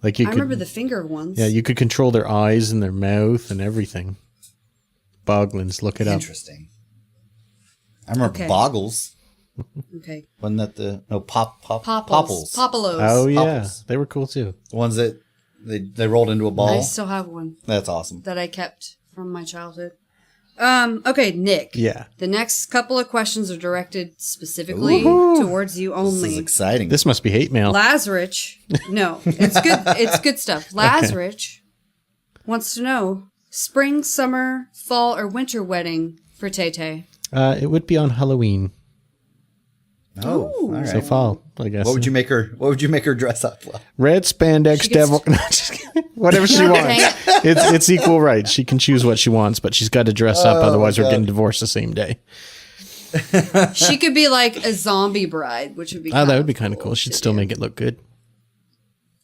Like you I could, remember the finger ones. yeah, you could control their eyes and their mouth and everything. Boglins, look it up. Interesting. I remember Okay. Boggles. Okay. Wasn't that Popples. Popples? Poppelos. Oh yeah, Popples. they were cool too. The ones that they rolled into a ball. I still have one That's awesome. that I kept from my childhood. Okay, Nick. Yeah, The next couple of questions are directed specifically towards you This only. is exciting. this must be hate mail. Lazarus. No, it's good. It's good stuff. Lazarus wants to know spring, summer, fall, or winter wedding for Tay Tay. It would be on Halloween, oh, all right. so fall, I guess. What would you make her dress up? Red spandex She gets- devil. No, just kidding. Whatever she wants. It's equal rights. She can choose what she wants, but she's got to dress up. Otherwise, we're God. getting divorced the same day. She could be like a zombie bride, which would be Oh, that would be kind of cool. She'd still make it look good.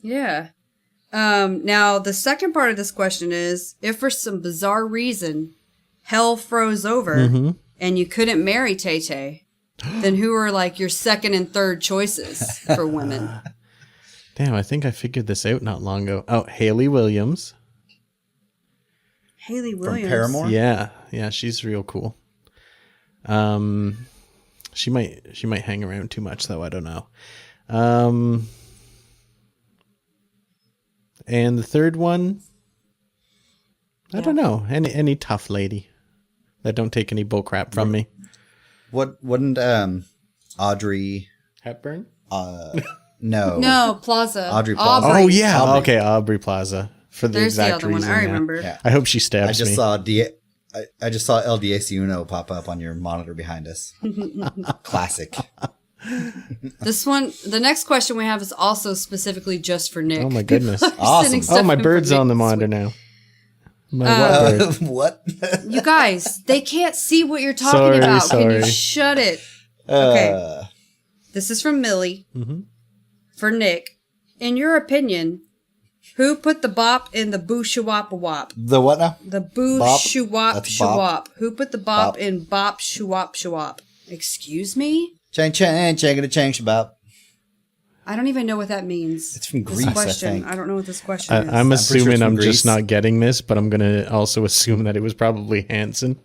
Yeah. Now the second part of this question is, if for some bizarre reason hell froze over and you couldn't marry Tay Tay, then who are like your second and third choices for women? Damn, I think I figured this out not long ago. Oh, Haley Williams. Haley From Williams. Paramore? Yeah, she's real cool. She might hang around too much though. I don't know. And the third one, I don't know. Any tough lady that don't take any bull crap from me. Wouldn't Audrey? Hepburn. No. No, Plaza. Audrey Plaza. Oh yeah. Aubrey. Okay, Aubrey Plaza for the There's the exact other one. reason. I yeah. remember. Yeah. I hope she I stabs just me. saw I just saw El Uno pop up on your monitor behind us. Classic. This one, the next question we have is also specifically just for Nick. Oh my goodness. People are Awesome. sending Oh, stuff my in for bird's Nick on the this monitor week. now. My what bird? What? You guys, they can't see what you're talking Sorry, about. Can you sorry. shut it? Okay. Uh, This is from Millie Mm-hmm. for Nick. In your opinion, who put the bop in the boo shawap wop? the what now? The boo Bop? shawap That's bop. shawap. Who put the bop, Bop. in bop shawap shawap? Excuse me? Chang chang changing chang shabab. I don't even know what that means. It's from This Greece, I question. think. I don't know what this question is. I'm pretty sure assuming it's from I'm just Greece. not getting this, but I'm gonna also assume that it was probably Hanson.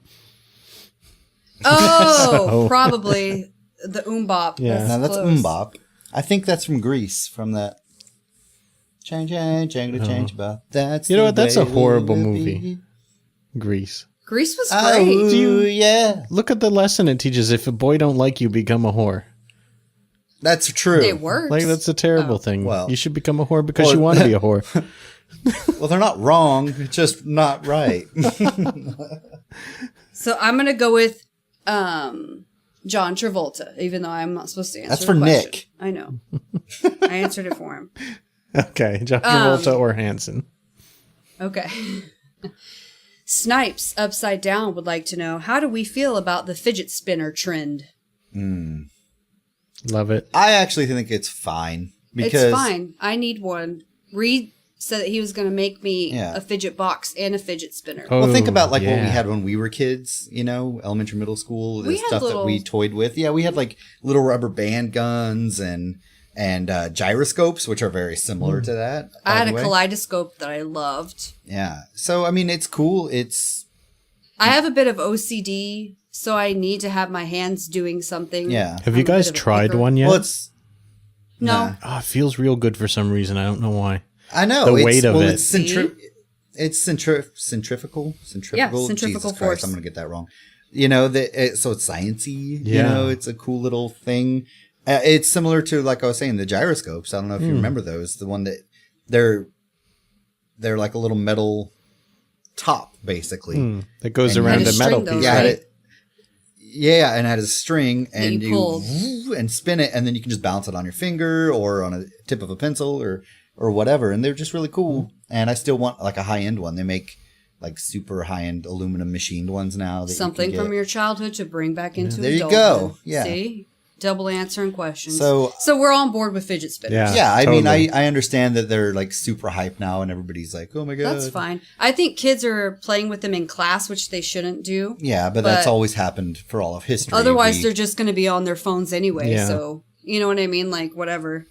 Oh, probably the umbop. Yeah. No, that's close. Mbop. I think that's from Greece, from that. Chang chang changing change shabab. That's You know the what? That's a way it horrible will movie. be. Grease. Grease was Oh great. yeah, Look at the lesson it teaches. If a boy don't like you, become a whore. that's true. It works. Like that's a terrible Oh. thing. Well- You should become a whore because Well- you want to be a whore. Well, they're not wrong. It's just not right. So I'm gonna go with John Travolta, even though I'm not supposed to answer. That's the for question. Nick. I know. I answered it for him. Okay, John Travolta or Hanson. Okay. Snipes Upside Down would like to know, how do we feel about the fidget spinner trend? Love it. I actually think it's fine because It's fine. I need one. Reed said that he was going to make me Yeah. a fidget box and a fidget spinner. Oh, Well, think about like what we yeah. had when we were kids, you know, elementary, middle school, the We had stuff that we little- toyed with. Yeah, we had like little rubber band guns and gyroscopes, which are very similar to that. I by had the a way. kaleidoscope that I loved. Yeah. So, I mean, it's cool. It's, I have a bit of OCD, so I need to have my hands doing something. yeah. Have you I'm a guys bit of a tried picker. one yet? Well, it's, No. Nah. Oh, it feels real good for some reason. I don't know why. I know. The it's, weight of well, it. It's, centrifugal. Yeah, centrifugal Jesus force. Christ, I'm going to get that wrong. You know, so it's sciencey. You Yeah. know, it's a cool little thing. It's similar to, like I was saying, the gyroscopes. I don't know if you remember those. The one that they're like a little metal top, basically. That goes And around you a had a metal string, though, piece. Yeah, right? and it had a string, and you you pulled. and spin it, and then you can just bounce it on your finger or on a tip of a pencil or whatever. And they're just really cool. And I still want like a high end one. They make like super high end aluminum machined ones now. That Something you can from get. your childhood to bring back into There you adulthood. go. Yeah. See? Double answering questions. So- we're on board with fidget spinners. Yeah. Yeah, I mean, Totally. I understand that they're like super hype now, and everybody's like, "Oh my god!" That's fine. I think kids are playing with them in class, which they shouldn't do. Yeah, but that's But- always happened for all of history. Otherwise, We- they're just going to be on their phones anyway. Yeah. So, you know what I mean? Like, whatever.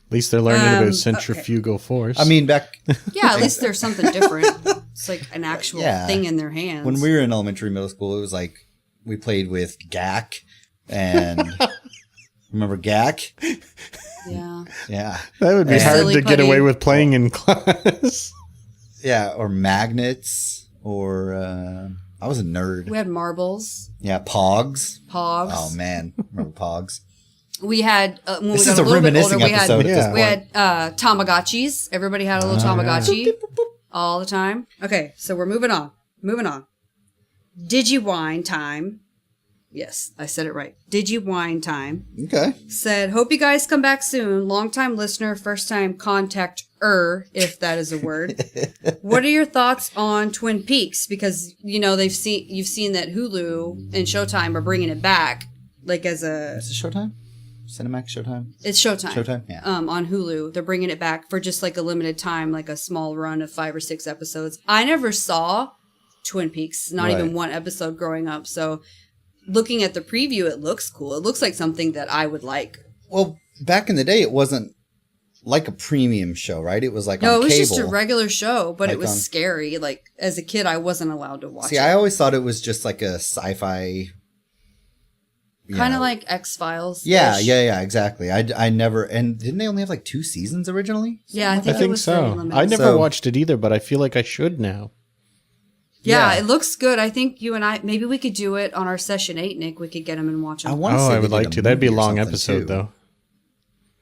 At least they're learning Okay. about centrifugal force. I mean, back Yeah, at least there's something different. It's like an actual Yeah. thing in their hands. when we were in elementary, middle school, it was like we played with GAC and remember GAC? Yeah. Yeah, that would be and- hard Silly to get putty. away with playing in class. yeah, or magnets, or I was a nerd. We had marbles, Yeah, Pogs. pogs. Oh man, remember Pogs? We had, when This we is got a a little bit reminiscing older, we episode had, at this Yeah. we point. had Tamagotchis. Everybody had a little Tamagotchi all the time. Okay, so we're moving on. Moving on. Digimon time. Yes, I said it right. Digimon time. Okay. Said, hope you guys come back soon. Long-time listener, first-time contact-er, if that is a word. What are your thoughts on Twin Peaks? Because, you know, you've seen that Hulu and Showtime are bringing it back, like as a... Is it Showtime? Cinemax Showtime? It's Showtime. Showtime? Yeah. On Hulu. They're bringing it back for just like a limited time, like a small run of 5 or 6 episodes. I never saw Twin Peaks, not Right. even one episode growing up. So looking at the preview, it looks cool. It looks like something that I would like. Well, back in the day, it wasn't like a premium show, right? It was like No, on it was cable. just a regular show, but it Like was on- scary. Like as a kid, I wasn't allowed to watch See, it. I always thought it was just like a sci-fi. Kind of like X-Files. Yeah, exactly. I never, and didn't they only have like 2 seasons originally? Yeah, I I think, it think was very so. limited. I never So- watched it either, but I feel like I should now. Yeah, Yeah. it looks good. I think you and I, maybe we could do it on our session 8, Nick. We could get them and watch them. I want to Oh, say I we would did like a to. That'd be a movie or long something, episode, too. though.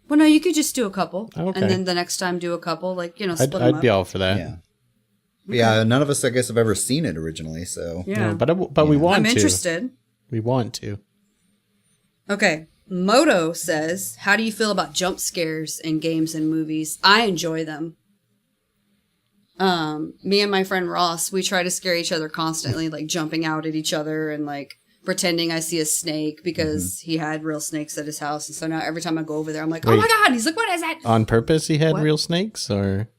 Well, no, you could just do a couple. Okay. And then the next time do a couple, like, you know, split them I'd up. be all for that. Yeah. But yeah, none of us, I guess, have ever seen it originally. So Yeah. No, but we want I'm to. interested. We want to. Okay. Moto says, how do you feel about jump scares in games and movies? I enjoy them. Me and my friend Ross, we try to scare each other constantly, like jumping out at each other and like pretending I see a snake because he had real snakes at his house. And so now every time I go over there, I'm like, oh Wait. my God. He's like, what is that? On purpose, he had What? real snakes, or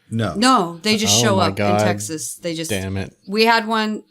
no. No, they just Oh show my up God. in Texas. They just, damn it. we had one,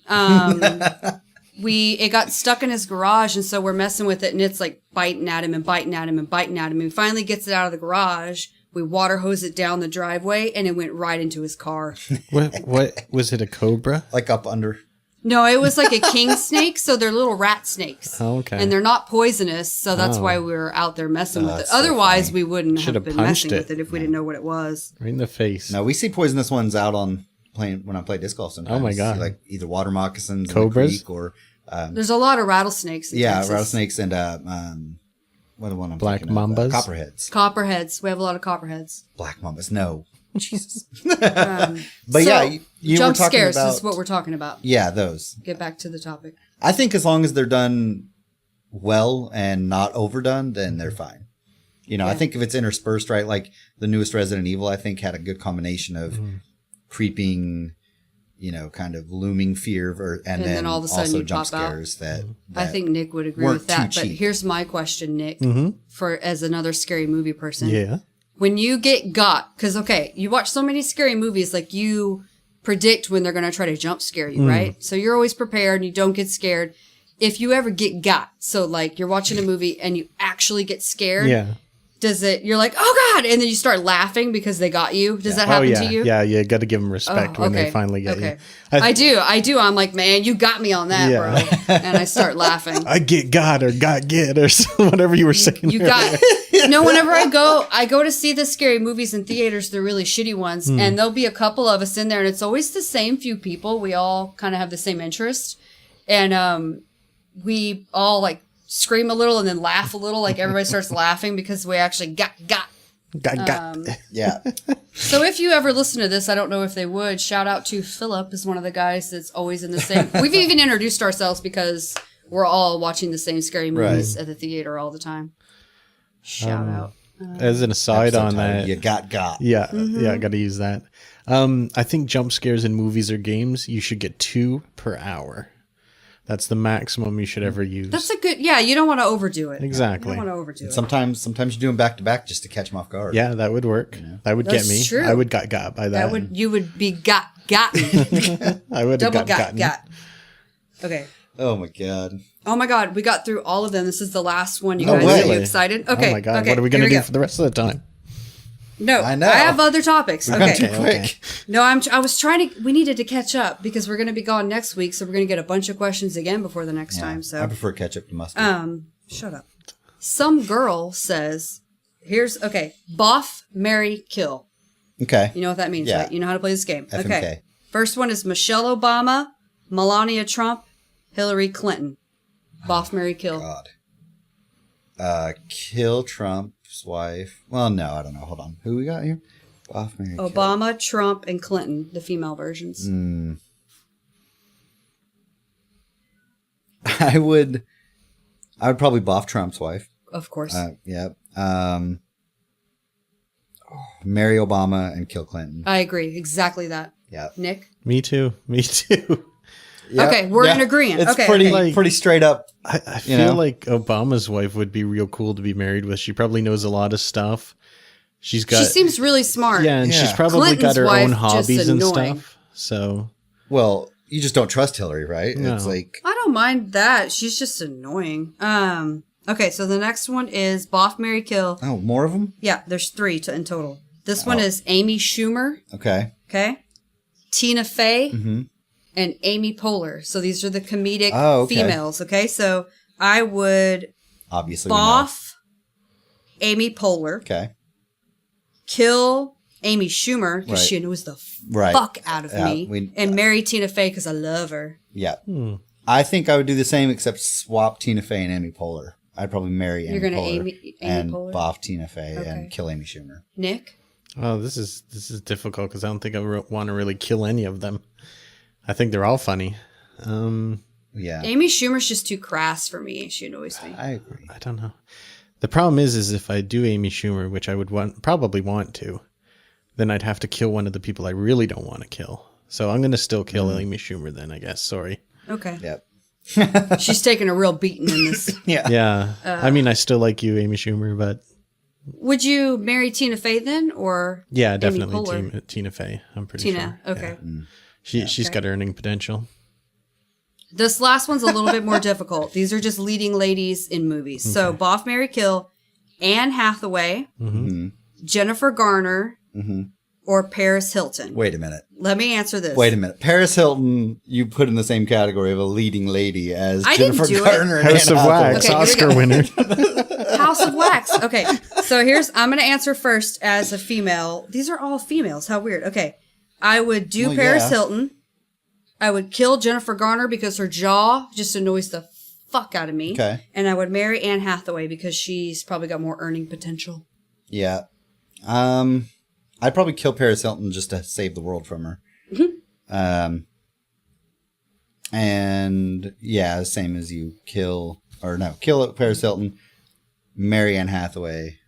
it got stuck in his garage, and so we're messing with it, and it's like biting at him and biting at him and biting at him. And finally gets it out of the garage. We water hose it down the driveway, and it went right into his car. What was it? A cobra? Like up under. No, it was like a king snake, so they're little rat snakes. Oh, okay. And they're not poisonous, so that's Oh. why we were out there messing with it. that's so Otherwise, funny. we wouldn't Should have have been punched messing it. with it if we didn't know what it was. Right in the face. No, we see poisonous ones out on playing when I play disc golf sometimes. Oh my God. Like either water moccasins, Cobras? in the creek, or There's a lot of rattlesnakes in Texas. rattlesnakes and what the one I'm Black thinking of? mambas? Copperheads. Copperheads. We have a lot of copperheads. Black mambas. No, Jesus. Um, But so, yeah, you were jump talking scares about is what we're talking about. yeah, those. Get back to the topic. I think as long as they're done well and not overdone, then they're fine. You know, I Yeah. think if it's interspersed right, like the newest Resident Evil, I think had a good combination of creeping, you know, kind of looming fear, and then then all of a sudden also you jump pop out. scares that I think Nick would agree weren't with that. too But cheap. here's my question, Nick, for as another scary movie person. Yeah. when you get got, because, okay, you watch so many scary movies, like you predict when they're going to try to jump scare you, right? So you're always prepared and you don't get scared. If you ever get got, so like you're watching a movie and you actually get scared, Yeah. you're like, oh God, and then you start laughing because they got you. Does that happen yeah. to you? Yeah, you got to give them respect when they okay, finally get okay. you. I do. I'm like, man, you got me on that, Yeah. bro. And I start laughing. I got or got get or whatever you were saying. You got whenever I go to see the scary movies in theaters, the really shitty ones, and there'll be a couple of us in there, and it's always the same few people. We all kind of have the same interest, and we all like scream a little and then laugh a little, like everybody starts laughing because we actually got. Yeah. So if you ever listen to this, I don't know if they would, shout out to Philip, is one of the guys that's always in the same. We've even introduced ourselves because we're all watching the same scary movies at the theater all the time. Shout out. As an aside Episode on title, that, you got. yeah, I got to use that. I think jump scares in movies or games, you should get 2 per hour. That's the maximum you should ever use. That's a good, you don't want to overdo it. Exactly. You don't want to overdo it. Sometimes you do them back to back just to catch them off guard. Yeah, that would work. That would That's get me. true. I would got by that. You would be gotten. I would have Double gotten. got. Okay. Oh my god. Oh my God, we got through all of them. This is the last one. You No guys, way. are you excited? Okay. Oh my god, okay, what are we going to here do for the rest of the time? No, I know. I have other topics. We've gone too Okay. quick. No, I was trying to, we needed to catch up because we're going to be gone next week. So we're going to get a bunch of questions again before the next time. I So, prefer ketchup to mustard. shut up. Some girl says, boff, marry, kill. Okay. You know what that means, Yeah. right? You know how to play this game. FMK. Okay. First one is Michelle Obama, Melania Trump, Hillary Clinton. Boff, marry, kill. God. Kill Trump's wife. Well, no, I don't know. Hold on. Who we got here? Off Mary. Obama, Trump, and Clinton, the female versions. I would probably boff Trump's wife. Of course. Yeah. Marry Obama and kill Clinton. I agree. Exactly that. Yeah. Nick? Me too. Me too. Yep. Okay, we're in agreement. It's Okay, pretty okay. pretty straight up. I feel like Obama's wife would be real cool to be married with. She probably knows a lot of stuff. She seems really smart. Yeah, and she's Yeah. probably Clinton's got her wife, own just hobbies and annoying. stuff. So Well, you just don't trust Hillary, right? No. It's like I don't mind that. She's just annoying. Okay, so the next one is Boff, Marry, Kill. more of them. Yeah, there's 3 in total. This one is Amy Schumer, Okay. okay? Tina Fey, Mm-hmm. and Amy Poehler. So these are the comedic okay. females, okay? So I would Obviously. we know. boff Amy Poehler, Okay. kill Amy Schumer because Right. she annoys the Right. fuck out of Yeah, me, and marry Tina Fey because I love her. Yeah. I think I would do the same except swap Tina Fey and Amy Poehler. I'd probably marry Amy You're gonna Poehler Amy and Poehler? boff Tina Fey Okay. and kill Amy Schumer. Nick? oh, this is difficult because I don't think I want to really kill any of them. I think they're all funny. Yeah. Amy Schumer's just too crass for me. She annoys me. I agree. I don't know. The problem is if I do Amy Schumer, which I would probably want to, then I'd have to kill one of the people I really don't want to kill. So I'm going to still kill Amy Schumer then, I guess. Sorry. Okay. Yep. She's taking a real beating in this. Yeah. Yeah. I mean, I still like you, Amy Schumer, but Would you marry Tina Fey then, or yeah, Amy definitely Poehler? Tina Fey. I'm pretty Tina? sure. Okay. Yeah. She's got earning potential. This last one's a little bit more difficult. These are just leading ladies in movies. So Boff, Marry, Kill, Anne Hathaway, Jennifer Garner, or Paris Hilton. Wait a minute. Let me answer this. Wait a minute. Paris Hilton, you put in the same category of a leading lady as I didn't Jennifer do it. Garner and House Anne of Hathaway. Wax, Okay, here we Oscar go. winner. House of Wax. Okay. So I'm going to answer first as a female. These are all females. How weird. Okay. I would do Well, Paris yeah. Hilton. I would kill Jennifer Garner because her jaw just annoys the fuck out of me. Okay. And I would marry Anne Hathaway because she's probably got more earning potential. Yeah. I'd probably kill Paris Hilton just to save the world from her. And yeah, same as you. Kill Paris Hilton, marry Anne Hathaway,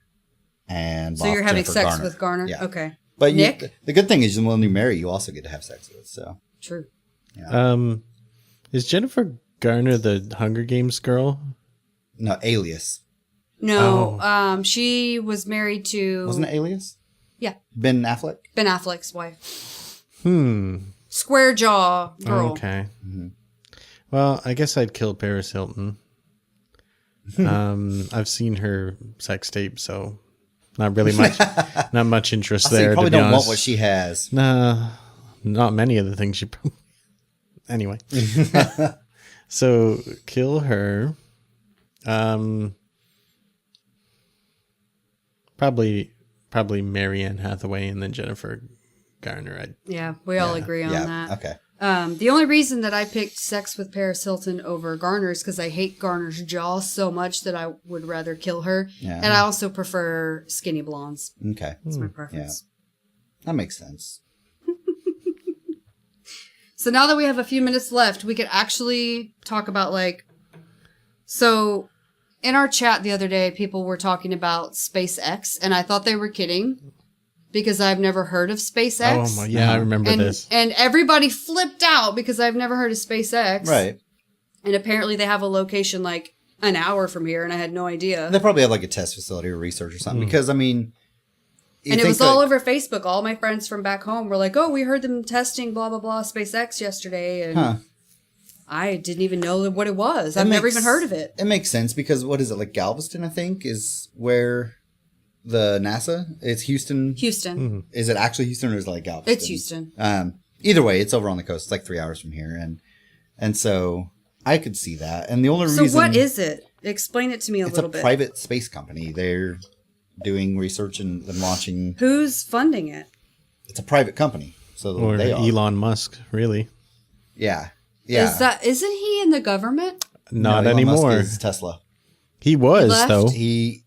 and So boff you're having Jennifer sex Garner. with Garner? Yeah. Okay. But Nick? the good thing is when you marry, you also get to have sex with. So True. Is Jennifer Garner the Hunger Games girl? no, Alias. No, she was married to... Wasn't it Alias? Yeah. Ben Affleck? Ben Affleck's wife. Hmm. Square jaw girl. Okay. Well, I guess I'd kill Paris Hilton. I've seen her sex tape, so not really much, not much interest there. You probably to be don't honest. want what she has. Nah, not many of the things she. Anyway, so kill her. Probably Marianne Hathaway and then Jennifer Garner. Yeah, we all agree on that. Okay. The only reason that I picked sex with Paris Hilton over Garner is because I hate Garner's jaw so much that I would rather kill her. Yeah. And I also prefer skinny blondes. Okay. That's my preference. That makes sense. So now that we have a few minutes left, we could actually talk about so in our chat the other day, people were talking about SpaceX, and I thought they were kidding because I've never heard of SpaceX. Oh my, yeah, I remember this. And everybody flipped out because I've never heard of SpaceX. Right. And apparently they have a location like an hour from here, and I had no idea. They probably have like a test facility or research or something because, I mean... And it was all over Facebook. All my friends from back home were like, oh, we heard them testing blah, blah, blah SpaceX yesterday. And I didn't even know what it was. I've never even heard of it. It makes sense because what is it, like Galveston, I think, is where the NASA, it's Houston. Houston. Mm-hmm. Is it actually Houston or is it like Galveston? It's Houston. Either way, it's over on the coast. It's like 3 hours from here. And so I could see that. And the only reason... So what is it? Explain it to me a little bit. It's a private space company. They're doing research and launching. Who's funding it? It's a private company. So Or they are. Elon Musk, really. Yeah. Yeah. Isn't he in the government? Not No, Elon Musk anymore. is Tesla. He was, left? though. Isn't he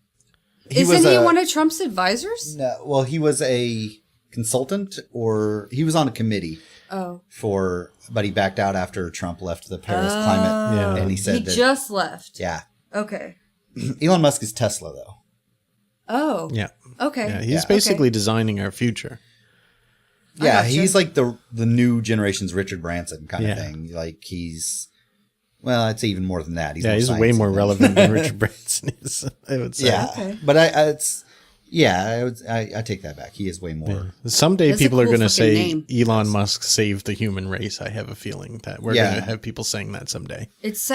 one of Trump's advisors? No, well, he was a consultant, or he was on a committee. But he backed out after Trump left the Paris climate. Yeah. And he said He just left. Yeah. Okay. Elon Musk is Tesla, though. Oh. Yeah. Okay. Yeah, he's basically designing our future. Yeah, gotcha. he's like the new generation's Richard Branson kind of Yeah. thing. Like he's, well, I'd say even more than that. He's way more relevant than Richard Branson is, I would say. Yeah, Okay. but I take that back. He is way more. Yeah. Someday That's a people are cool going to fucking say name. Elon Musk saved the human race. I have a feeling that we're going to have people saying that someday.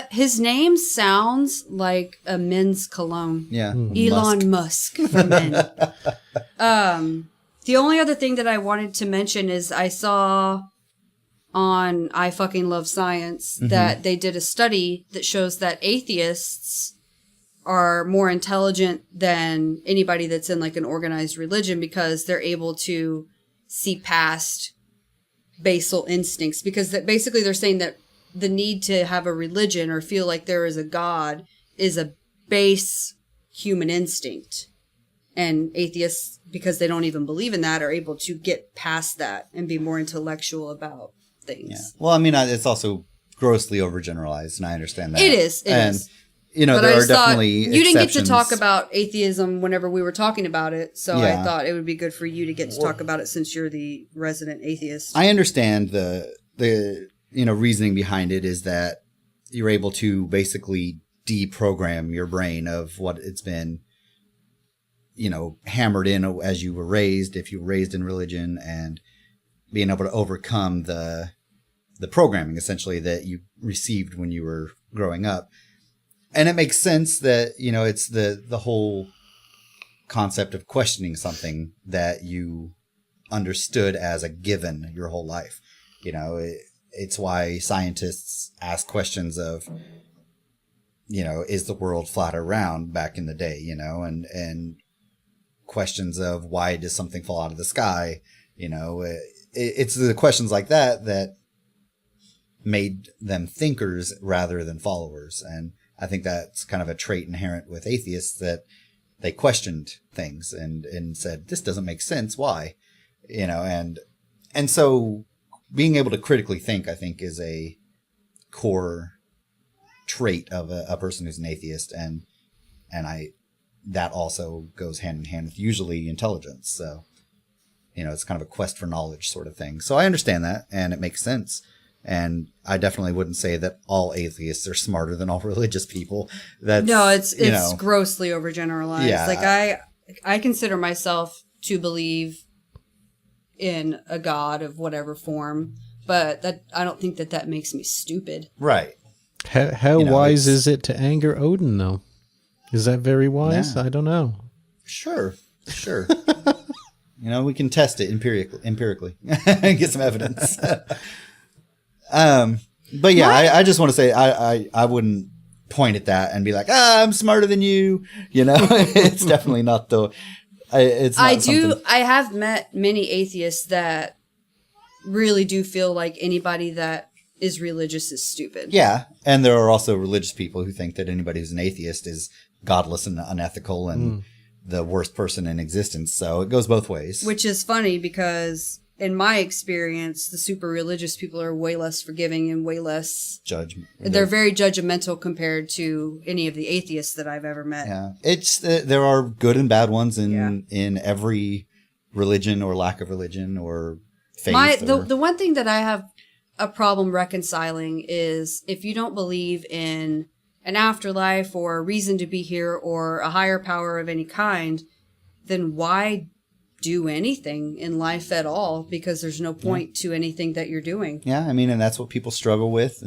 His name sounds like a men's cologne. Yeah, Elon Musk for men. The only other thing that I wanted to mention is I saw on I Fucking Love Science that they did a study that shows that atheists are more intelligent than anybody that's in like an organized religion because they're able to see past basal instincts, because basically they're saying that the need to have a religion or feel like there is a God is a base human instinct. And atheists, because they don't even believe in that, are able to get past that and be more intellectual about things. Yeah. Well, I mean, it's also grossly overgeneralized, and I understand that. It is. It is. You know, But there I are just thought definitely you didn't get to exceptions. talk about atheism whenever we were talking about it, so Yeah. I thought it would be good for you to get to talk about it since you're the resident atheist. I understand the reasoning behind it is that you're able to basically deprogram your brain of what it's been, hammered in as you were raised, if you were raised in religion, and being able to overcome the programming essentially that you received when you were growing up. And it makes sense that, it's the whole concept of questioning something that you understood as a given your whole life. It's why scientists ask questions of, is the world flat or round back in the day, and questions of why does something fall out of the sky? It's the questions like that made them thinkers rather than followers. And I think that's kind of a trait inherent with atheists, that they questioned things and said, this doesn't make sense. Why? And so being able to critically think, I think, is a core trait of a person who's an atheist. And that also goes hand in hand with usually intelligence. So, it's kind of a quest for knowledge sort of thing. So I understand that, and it makes sense. And I definitely wouldn't say that all atheists are smarter than all religious people. That's, No, it's grossly overgeneralized. Yeah. Like I consider myself to believe in a god of whatever form, but that I don't think that makes me stupid. right. How wise is it to anger Odin, though? Is that very wise? Yeah. I don't know. Sure. We can test it empirically, get some evidence. But yeah, I just want to say I wouldn't point at that and be like, I'm smarter than you. It's definitely not the. It's. Not I have met many atheists that really do feel like anybody that is religious is stupid. Yeah, and there are also religious people who think that anybody who's an atheist is godless and unethical and the worst person in existence. So it goes both ways. Which is funny because in my experience, the super religious people are way less forgiving and way less judgment. They're very judgmental compared to any of the atheists that I've ever met. Yeah, it's there are good and bad ones in every religion or lack of religion or faith. The one thing that I have a problem reconciling is if you don't believe in an afterlife or a reason to be here or a higher power of any kind, then why do anything in life at all? Because there's no point to anything that you're doing. Yeah, I mean, and that's what people struggle with.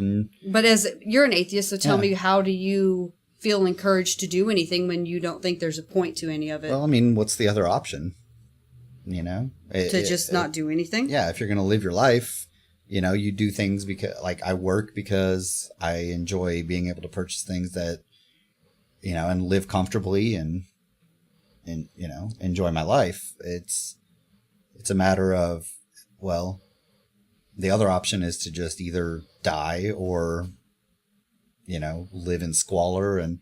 But as you're an atheist, so tell me, how do you feel encouraged to do anything when you don't think there's a point to any of it? Well, I mean, what's the other option? To just not do anything? Yeah, if you're going to live your life, you do things because, like, I work because I enjoy being able to purchase things that, and live comfortably and enjoy my life. It's a matter of, well, the other option is to just either die or, live in squalor and,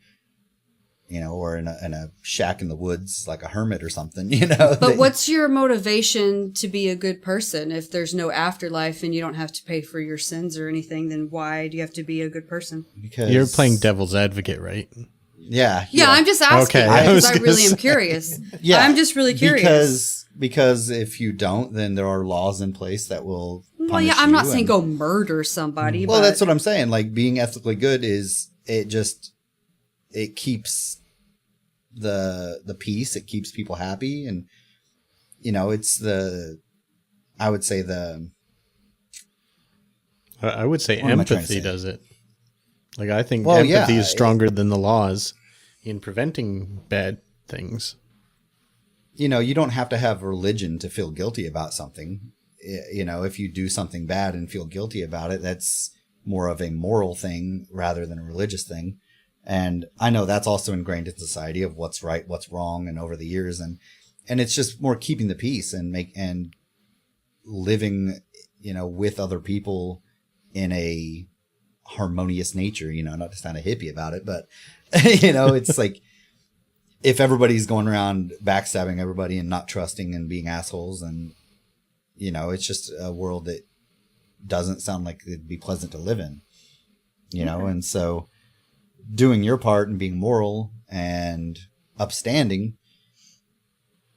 or in a shack in the woods like a hermit or something, But what's your motivation to be a good person? If there's no afterlife and you don't have to pay for your sins or anything, then why do you have to be a good person? Because you're playing devil's advocate, right? Yeah. Yeah, I'm just asking because I really am curious. Yeah, I'm just really curious. Because if you don't, then there are laws in place that will punish Well, yeah, I'm not you saying go murder somebody. Well, but that's what I'm saying. Like, being ethically good it keeps the peace. It keeps people happy. And, I would say empathy does it. Like, I think empathy is stronger than the laws in preventing bad things. You don't have to have religion to feel guilty about something. If you do something bad and feel guilty about it, that's more of a moral thing rather than a religious thing. And I know that's also ingrained in society of what's right, what's wrong, and over the years. And it's just more keeping the peace and living, with other people in a harmonious nature, not to sound a hippie about it, but, it's like, if everybody's going around backstabbing everybody and not trusting and being assholes, and, it's just a world that doesn't sound like it'd be pleasant to live in, and so doing your part and being moral and upstanding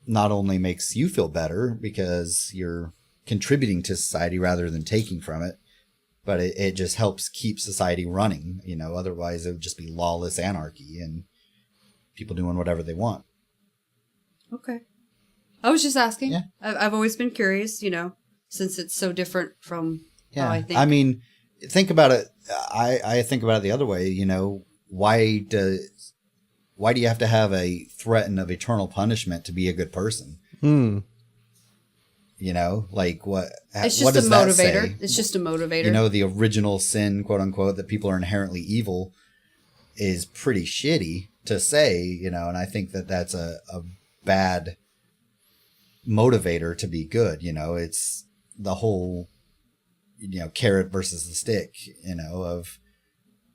not only makes you feel better because you're contributing to society rather than taking from it, but it just helps keep society running. Otherwise it would just be lawless anarchy and people doing whatever they want. Okay. I was just asking. Yeah. I've always been curious, since it's so different from how I think. I mean, think about it. I think about it the other way, why do you have to have a threat of eternal punishment to be a good person? Like what? It's just what does a that motivator. say? It's just a motivator. The original sin, quote unquote, that people are inherently evil is pretty shitty to say, and I think that that's a bad motivator to be good. It's the whole, carrot versus the stick, of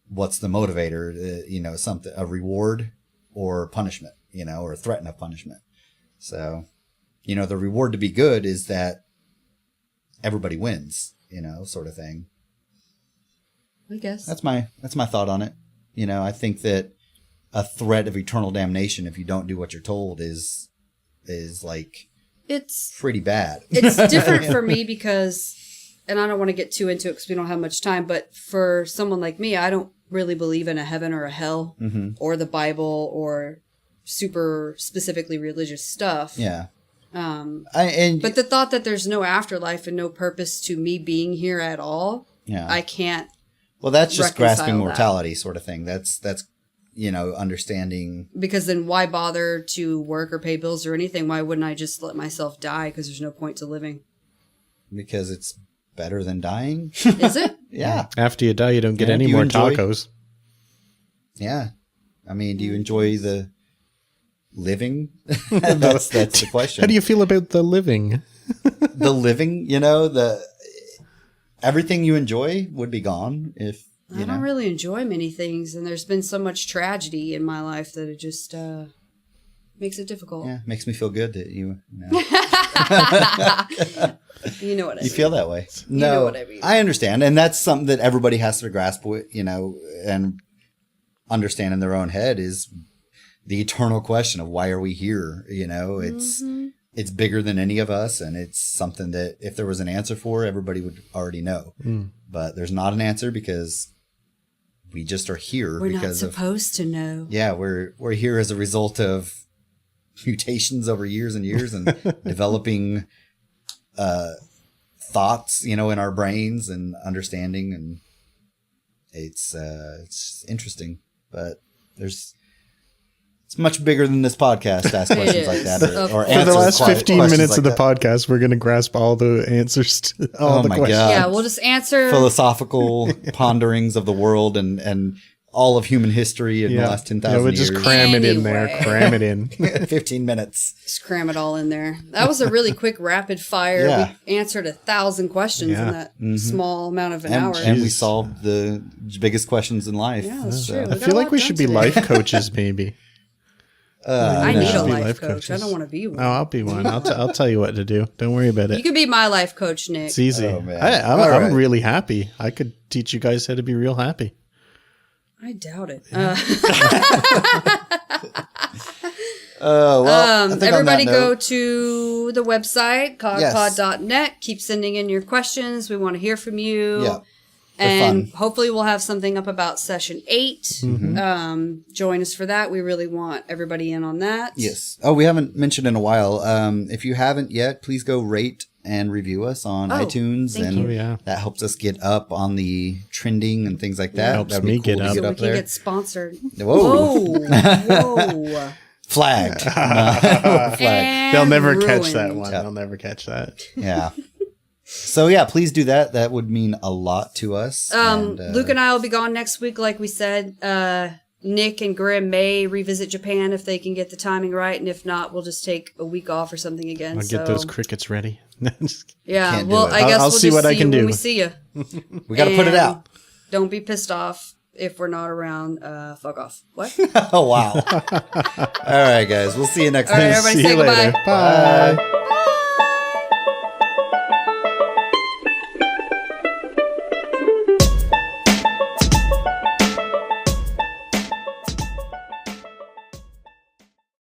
what's the motivator, something, a reward or punishment, or a threat of punishment. So, the reward to be good is that everybody wins, sort of thing. I guess that's my thought on it. I think that a threat of eternal damnation if you don't do what you're told is like, it's pretty bad. It's different for me because and I don't want to get too into it because we don't have much time, but for someone like me, I don't really believe in a heaven or a hell or the Bible or super specifically religious stuff. Yeah. But the thought that there's no afterlife and no purpose to me being here at all, I can't. Well, that's just grasping reconcile mortality sort of thing. That's understanding. Because then why bother to work or pay bills or anything? Why wouldn't I just let myself die? Because there's no point to living. Because it's better than dying. Is it? Yeah. After you die, you don't get any do you more enjoy- tacos. Yeah. I mean, do you enjoy the living? that's the question. How do you feel about the living? The living, everything you enjoy would be gone if I don't really enjoy many things, and there's been so much tragedy in my life that it just makes it difficult. Yeah, makes me feel good that you You know what I mean. you feel that way. No, know what I mean. I understand, and that's something that everybody has to grasp with, and understand in their own head is the eternal question of why are we here? It's bigger than any of us, and it's something that if there was an answer for, everybody would already know. But there's not an answer because we just are here. We're not because supposed to know. Yeah, we're here as a result of mutations over years and years and developing thoughts, in our brains and understanding, and it's interesting, but it's much bigger than this podcast to ask questions like that or For answer the last 15 minutes like of the that. podcast, we're going to grasp all the answers to all the my questions. God. Yeah, we'll just answer. Philosophical ponderings of the world and all of human history in the last 10,000 we'll years. just cram it in there. Anyway. Cram it in. 15 minutes. Just cram it all in there. That was a really quick rapid fire. Yeah. We answered 1,000 questions in that small amount of an hour. And we solved the biggest questions in life. Yeah, that's true. I feel like we should be life coaches, maybe. I We need should a be life coach. coaches. I don't want to be one. Oh, I'll be one. I'll tell you what to do. Don't worry about You it. could be my life coach, Nick. It's easy. Oh, man. I'm All right. really happy. I could teach you guys how to be real happy. I doubt it. I think on Everybody that go note- to the website, codpod.net. Keep sending in your questions. We want to hear from you. Yeah. And fun. hopefully we'll have something up about session 8. Join us for that. We really want everybody in on that. Yes. Oh, we haven't mentioned in a while. If you haven't yet, please go rate and review us on iTunes, thank and you. that helps us get up on the trending and things like that. Helps That'd be me get to up. So we up can there. get sponsored. Whoa. Whoa. Flagged. Flagged. They'll never And catch that ruined. one. They'll never catch that. Yeah. So yeah, please do that. That would mean a lot to us. Luke and I will be gone next week, like we said. Nick and Grim may revisit Japan if they can get the timing right, and if not, we'll just take a week off or something again. I'll get those crickets ready. Yeah, Can't do well, it. I guess I'll we'll see just what I see can you when do. we see you. we got to put it out. Don't be pissed off if we're not around. Fuck off. What? Oh wow. All right, guys. We'll see you next All right, time. everybody See say you goodbye. later. Bye.